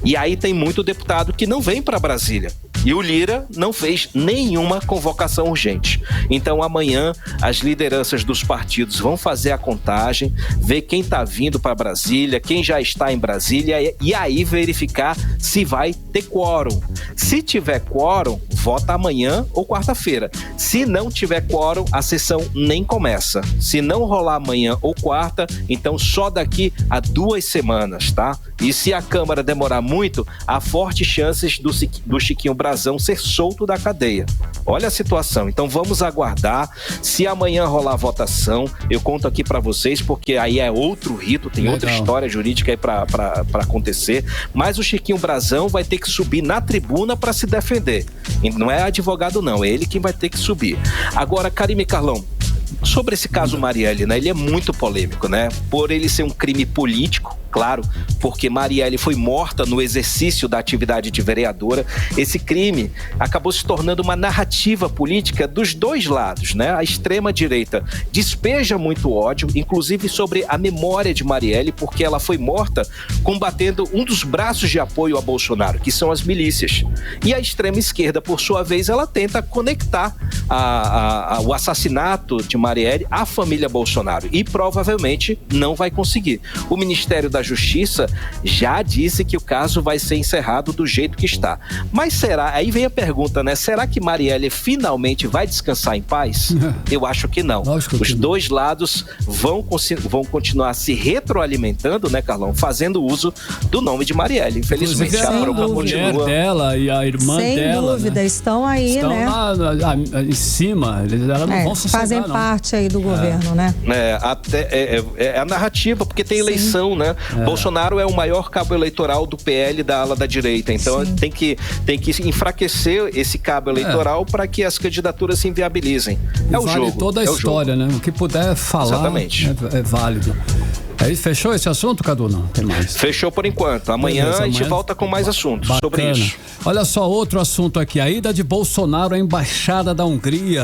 E aí tem muito deputado que não vem para Brasília. E o Lira não fez nenhuma convocação urgente. Então amanhã as lideranças dos partidos vão fazer a contagem, ver quem está vindo para Brasília, quem já está em Brasília e aí verificar se vai ter quórum. Se tiver quórum, vota amanhã ou quarta-feira. Se não tiver quórum, a sessão nem começa. Se não rolar amanhã ou quarta, então só daqui a 2 semanas, tá? E se a Câmara demorar muito, há fortes chances do Chiquinho Brazão ser solto da cadeia. Olha a situação. Então vamos aguardar. Se amanhã rolar a votação, eu conto aqui para vocês, porque aí é outro rito, tem outra história jurídica aí para acontecer. Mas o Chiquinho Brazão vai ter que subir na tribuna para se defender. Não é advogado não, é ele quem vai ter que subir. Agora, Karime e Carlão, sobre esse caso Marielle, né? Ele é muito polêmico, né? Por ele ser um crime político, claro, porque Marielle foi morta no exercício da atividade de vereadora. Esse crime acabou se tornando uma narrativa política dos dois lados, né? A extrema-direita despeja muito ódio, inclusive sobre a memória de Marielle, porque ela foi morta combatendo um dos braços de apoio a Bolsonaro, que são as milícias. E a extrema-esquerda, por sua vez, ela tenta conectar o assassinato de Marielle à família Bolsonaro e provavelmente não vai conseguir. O Ministério da Justiça já disse que o caso vai ser encerrado do jeito que está. Mas será? Aí vem a pergunta, né? Será que Marielle finalmente vai descansar em paz? Eu acho que não. Os dois lados vão continuar se retroalimentando, né, Carlão? Fazendo uso do nome de Marielle. Infelizmente, a prova continua. Dela e a irmã dela. Sem dúvida, né? Estão aí, estão né? Lá em cima. Elas não vão sossegar, fazem parte aí do governo, né? É a narrativa, porque tem eleição, né? Bolsonaro é o maior cabo eleitoral do PL da ala da direita, então tem que enfraquecer esse cabo eleitoral para que as candidaturas se inviabilizem. É o jogo. Toda a história, né? O que puder falar. Exatamente. É válido. Aí fechou esse assunto, Cadu? Não, tem mais. Fechou por enquanto. Amanhã a gente volta com mais assuntos sobre isso. Olha só, outro assunto aqui. A ida de Bolsonaro à Embaixada da Hungria.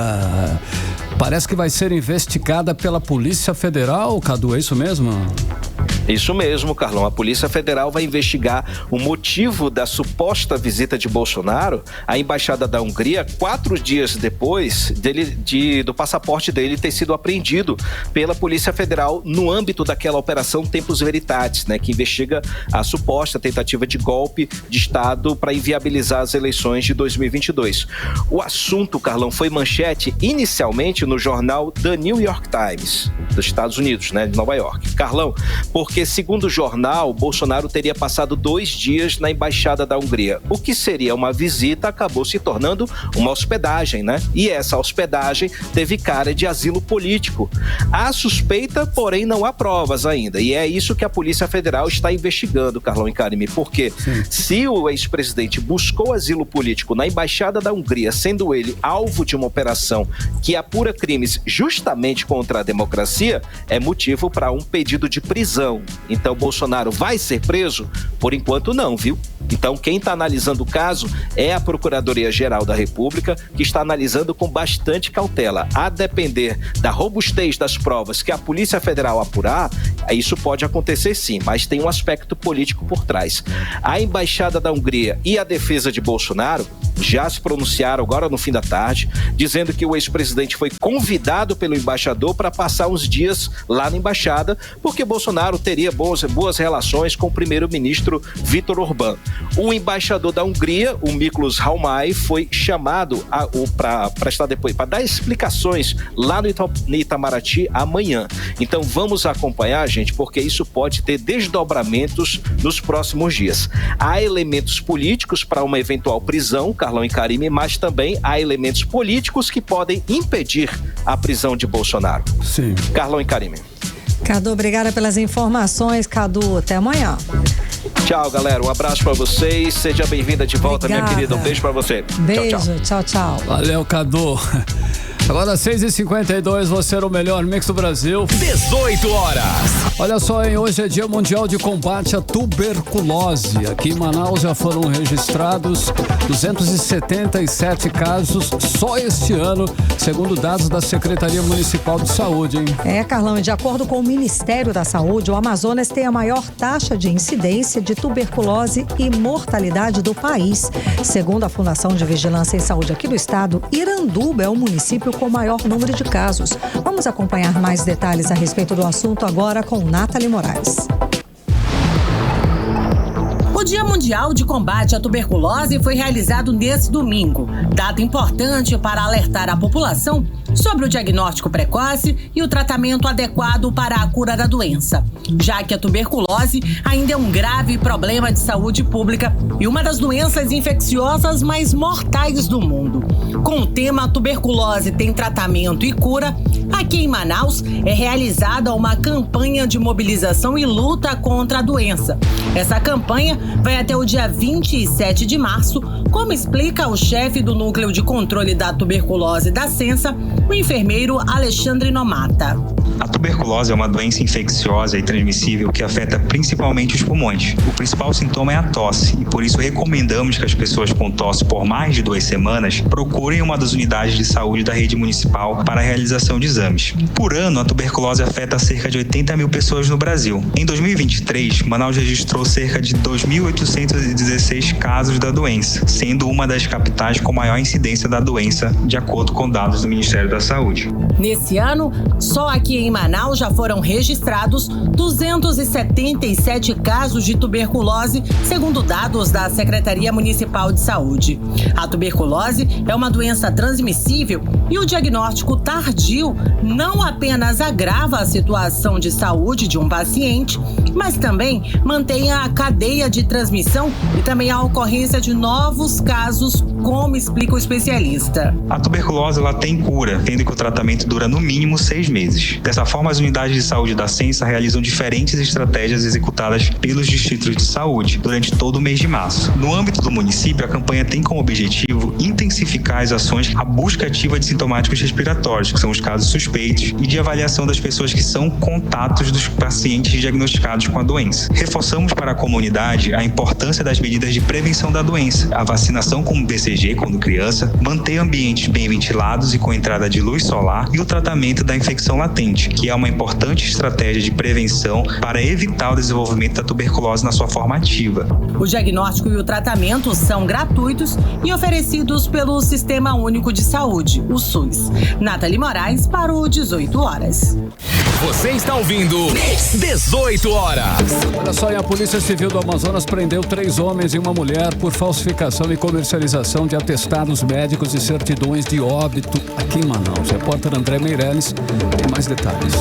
parece que vai ser investigada pela Polícia Federal, Cadu, é isso mesmo? Isso mesmo, Carlão. A Polícia Federal vai investigar o motivo da suposta visita de Bolsonaro à Embaixada da Hungria 4 dias depois do passaporte dele ter sido apreendido pela Polícia Federal no âmbito daquela Operação Tempus Veritatis, né, que investiga a suposta tentativa de golpe de Estado para inviabilizar as eleições de 2022. O assunto, Carlão, foi manchete inicialmente no jornal The New York Times, dos Estados Unidos, né, de Nova York. Carlão, porque, segundo o jornal, Bolsonaro teria passado 2 dias na Embaixada da Hungria. O que seria uma visita acabou se tornando uma hospedagem, né? E essa hospedagem teve cara de asilo político. Há suspeita, porém não há provas ainda. E é isso que a Polícia Federal está investigando, Carlão e Karime. Porque se o ex-presidente buscou asilo político na Embaixada da Hungria, sendo ele alvo de uma operação que apura crimes justamente contra a democracia, é motivo para um pedido de prisão. Então, Bolsonaro vai ser preso? Por enquanto não, viu? Então, quem está analisando o caso é a Procuradoria-Geral da República, que está analisando com bastante cautela. A depender da robustez das provas que a Polícia Federal apurar, isso pode acontecer sim, mas tem um aspecto político por trás. A Embaixada da Hungria e a defesa de Bolsonaro já se pronunciaram agora no fim da tarde, dizendo que o ex-presidente foi convidado pelo embaixador para passar uns dias lá na embaixada, porque Bolsonaro teria boas relações com o primeiro-ministro Viktor Orbán. O embaixador da Hungria, o Miklos Halmai, foi chamado para dar explicações lá no Itamaraty amanhã. Então vamos acompanhar, gente, porque isso pode ter desdobramentos nos próximos dias. Há elementos políticos para uma eventual prisão, Carlão e Karime, mas também há elementos políticos que podem impedir a prisão de Bolsonaro. Sim. Carlão e Karime. Cadu, obrigada pelas informações, Cadu. Até amanhã. Tchau, galera. Um abraço pra vocês. Seja bem-vinda de volta, obrigada, minha querida. Um beijo pra você. Beijo. Tchau. Valeu, Cadu. Agora 6h52, você era o melhor mix do Brasil. 18 horas. Olha só, hein? Hoje é Dia Mundial de Combate à Tuberculose. Aqui em Manaus já foram registrados 277 casos só este ano, segundo dados da Secretaria Municipal de Saúde, hein? Carlão, e de acordo com o Ministério da Saúde, o Amazonas tem a maior taxa de incidência de tuberculose e mortalidade do país. Segundo a Fundação de Vigilância em Saúde aqui do estado, Iranduba é o município com o maior número de casos. Vamos acompanhar mais detalhes a respeito do assunto agora com Nathalie Moraes. O Dia Mundial de Combate à Tuberculose foi realizado nesse domingo, data importante para alertar a população sobre o diagnóstico precoce e o tratamento adequado para a cura da doença, já que a tuberculose ainda é um grave problema de saúde pública e uma das doenças infecciosas mais mortais do mundo. Com o tema Tuberculose tem tratamento e cura, aqui em Manaus é realizada uma campanha de mobilização e luta contra a doença. Essa campanha vai até o dia 27 de março, como explica o chefe do Núcleo de Controle da Tuberculose da Sensa, o enfermeiro Alexandre Nomata. A tuberculose é uma doença infecciosa e transmissível que afeta principalmente os pulmões. O principal sintoma é a tosse e por isso recomendamos que as pessoas com tosse por mais de 2 semanas procurem uma das unidades de saúde da rede municipal para a realização de exames. Por ano, a tuberculose afeta cerca de 80 mil pessoas no Brasil. Em 2023, Manaus registrou cerca de 2.816 casos da doença, sendo uma das capitais com maior incidência da doença, de acordo com dados do Ministério da Saúde. Nesse ano, só aqui em Manaus já foram registrados 277 casos de tuberculose, segundo dados da Secretaria Municipal de Saúde. A tuberculose é uma doença transmissível e o diagnóstico tardio não apenas agrava a situação de saúde de um paciente, mas também mantém a cadeia de transmissão e também a ocorrência de novos casos, como explica o especialista. A tuberculose ela tem cura, tendo que o tratamento dura no mínimo 6 meses. Dessa forma, as unidades de saúde da Sensa realizam diferentes estratégias executadas pelos distritos de saúde durante todo o mês de março. No âmbito do município, a campanha tem como objetivo intensificar as ações à busca ativa de sintomáticos respiratórios, que são os casos suspeitos, e de avaliação das pessoas que são contatos dos pacientes diagnosticados relacionados com a doença. Reforçamos para a comunidade a importância das medidas de prevenção da doença, a vacinação com BCG quando criança, manter ambientes bem ventilados e com entrada de luz solar e o tratamento da infecção latente, que é uma importante estratégia de prevenção para evitar o desenvolvimento da tuberculose na sua forma ativa. O diagnóstico e o tratamento são gratuitos e oferecidos pelo Sistema Único de Saúde, o SUS. Nathalie Moraes para o 18 horas. Você está ouvindo 18 horas. Olha só, a Polícia Civil do Amazonas prendeu 3 homens e uma mulher por falsificação e comercialização de atestados médicos e certidões de óbito aqui em Manaus. O repórter André Meirelles tem mais detalhes.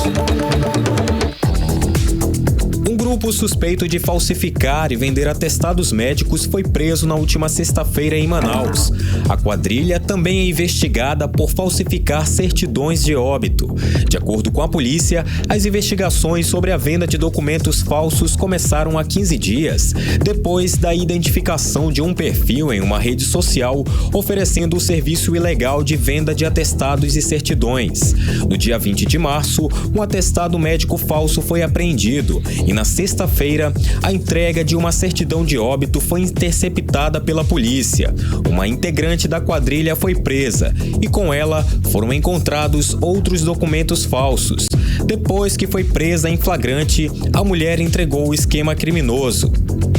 Um grupo suspeito de falsificar e vender atestados médicos foi preso na última sexta-feira em Manaus. A quadrilha também é investigada por falsificar certidões de óbito. De acordo com a polícia, as investigações sobre a venda de documentos falsos começaram há 15 dias, depois da identificação de um perfil em uma rede social oferecendo o serviço ilegal de venda de atestados e certidões. No dia 20 de março, um atestado médico falso foi apreendido e na sexta-feira, a entrega de uma certidão de óbito foi interceptada pela polícia. Uma integrante da quadrilha foi presa e com ela foram encontrados outros documentos falsos. Depois que foi presa em flagrante, a mulher entregou o esquema criminoso.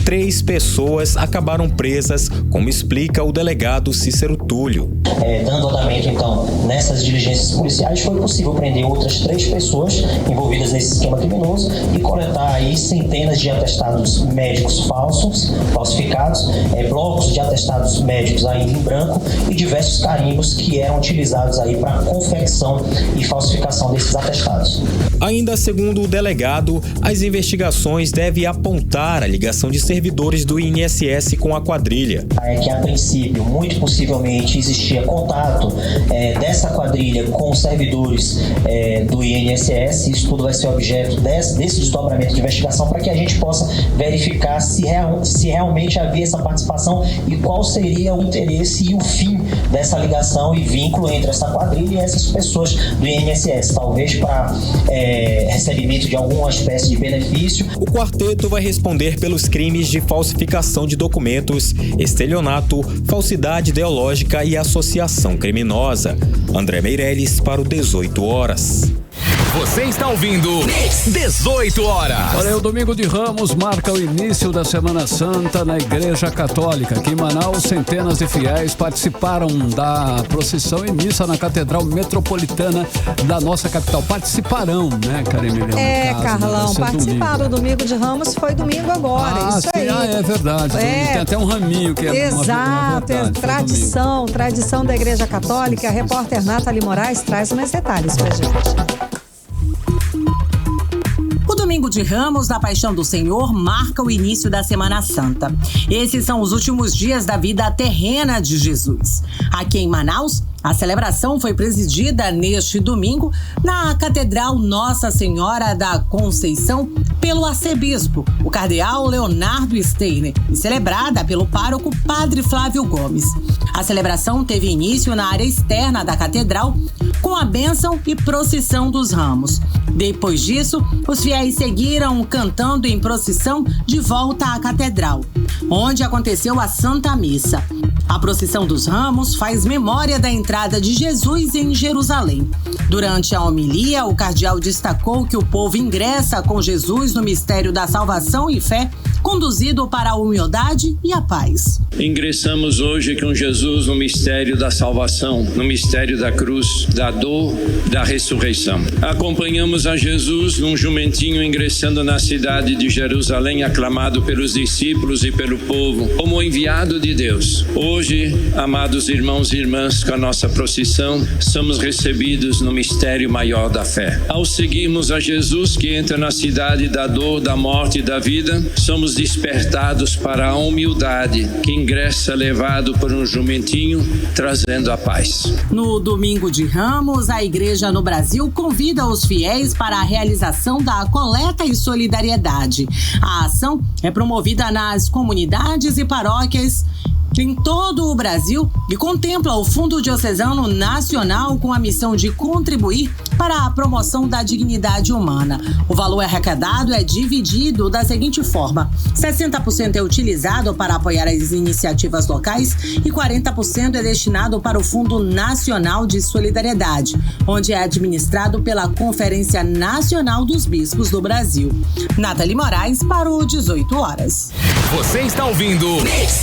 3 pessoas acabaram presas, como explica o delegado Cícero Túlio. Dando andamento, então, nessas diligências policiais, foi possível prender outras 3 pessoas envolvidas nesse esquema criminoso e coletar aí centenas de atestados médicos falsificados, blocos de atestados médicos ainda em branco e diversos carimbos que eram utilizados aí para a confecção e falsificação desses atestados. Ainda segundo o delegado, as investigações devem apontar a ligação de servidores do INSS com a quadrilha. É que a princípio, muito possivelmente, existia contato dessa quadrilha com servidores do INSS. Isso tudo vai ser objeto desse desdobramento de investigação para que a gente possa verificar se realmente havia essa participação e qual seria o interesse e o fim dessa ligação e vínculo entre essa quadrilha e essas pessoas do INSS, talvez para recebimento de alguma espécie de benefício. O quarteto vai responder pelos crimes de falsificação de documentos, estelionato, falsidade ideológica e associação criminosa. André Meirelles para o 18 horas. Você está ouvindo 18 horas. Olha, o Domingo de Ramos marca o início da Semana Santa na Igreja Católica. Aqui em Manaus, centenas de fiéis participaram da procissão e missa na Catedral Metropolitana da nossa capital. Participarão, né, Karine? Carlão, participaram. O Domingo de Ramos foi domingo agora, isso sim, aí. É verdade. Tem até um raminho que é exato, uma tradição da Igreja Católica. A repórter Nathalie Moraes traz mais detalhes pra gente. O Domingo de Ramos da Paixão do Senhor marca o início da Semana Santa. Esses são os últimos dias da vida terrena de Jesus. Aqui em Manaus, a celebração foi presidida neste domingo na Catedral Nossa Senhora da Conceição pelo arcebispo, o cardeal Leonardo Steiner, e celebrada pelo pároco Padre Flávio Gomes. A celebração teve início na área externa da catedral, com a bênção e procissão dos ramos. Depois disso, os fiéis seguiram cantando em procissão de volta à catedral, onde aconteceu a Santa Missa. A procissão dos ramos faz memória da entrada de Jesus em Jerusalém. Durante a homilia, o cardeal destacou que o povo ingressa com Jesus no mistério da salvação e fé, conduzido para a humildade e a paz. Ingressamos hoje com Jesus no mistério da salvação, no mistério da cruz, da dor, da ressurreição. Acompanhamos a Jesus num jumentinho ingressando na cidade de Jerusalém, aclamado pelos discípulos e pelo povo como enviado de Deus. Hoje, amados irmãos e irmãs, com a nossa procissão, somos recebidos no mistério maior da fé. Ao seguirmos a Jesus que entra na cidade da dor, da morte e da vida, somos despertados para a humildade que ingressa levado por um jumentinho, trazendo a paz. No Domingo de Ramos, a Igreja no Brasil convida os fiéis para a realização da coleta e solidariedade. A ação é promovida nas comunidades e paróquias em todo o Brasil e contempla o Fundo Diocesano Nacional com a missão de contribuir para a promoção da dignidade humana. O valor arrecadado é dividido da seguinte forma: 60% é utilizado para apoiar as iniciativas locais e 40% é destinado para o Fundo Nacional de Solidariedade, onde é administrado pela Conferência Nacional dos Bispos do Brasil. Nathalie Moraes para o 18 horas. Você está ouvindo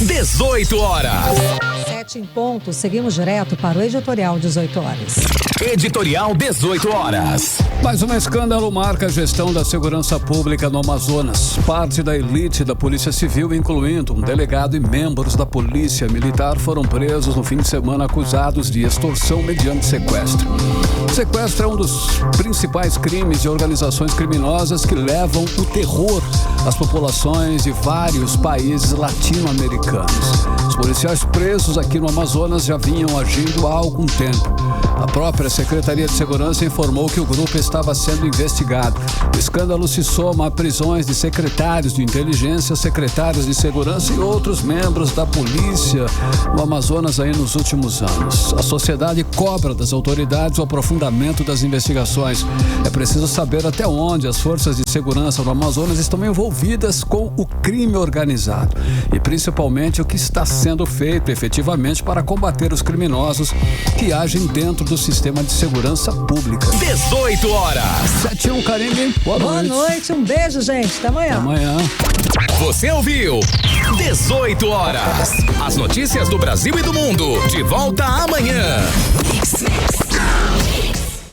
18 horas. 7 em ponto, seguimos direto para o editorial 18 horas. Editorial 18 horas. Mais um escândalo marca a gestão da segurança pública no Amazonas. Parte da elite da Polícia Civil, incluindo um delegado e membros da Polícia Militar, foram presos no fim de semana acusados de extorsão mediante sequestro. O sequestro é um dos principais crimes de organizações criminosas que levam o terror às populações de vários países latino-americanos. Os policiais presos aqui no Amazonas já vinham agindo há algum tempo. A própria Secretaria de Segurança informou que o grupo estava sendo investigado. O escândalo se soma a prisões de secretários de inteligência, secretários de segurança e outros membros da polícia no Amazonas aí nos últimos anos. A sociedade cobra das autoridades o aprofundamento das investigações. É preciso saber até onde as forças de segurança no Amazonas estão envolvidas com o crime organizado e principalmente o que está sendo feito efetivamente para combater os criminosos que agem dentro do sistema de segurança pública. 18 horas. 7-1, Karine. Boa noite. Um beijo, gente. Até amanhã. Até amanhã. Você ouviu 18 horas. As notícias do Brasil e do mundo. De volta amanhã.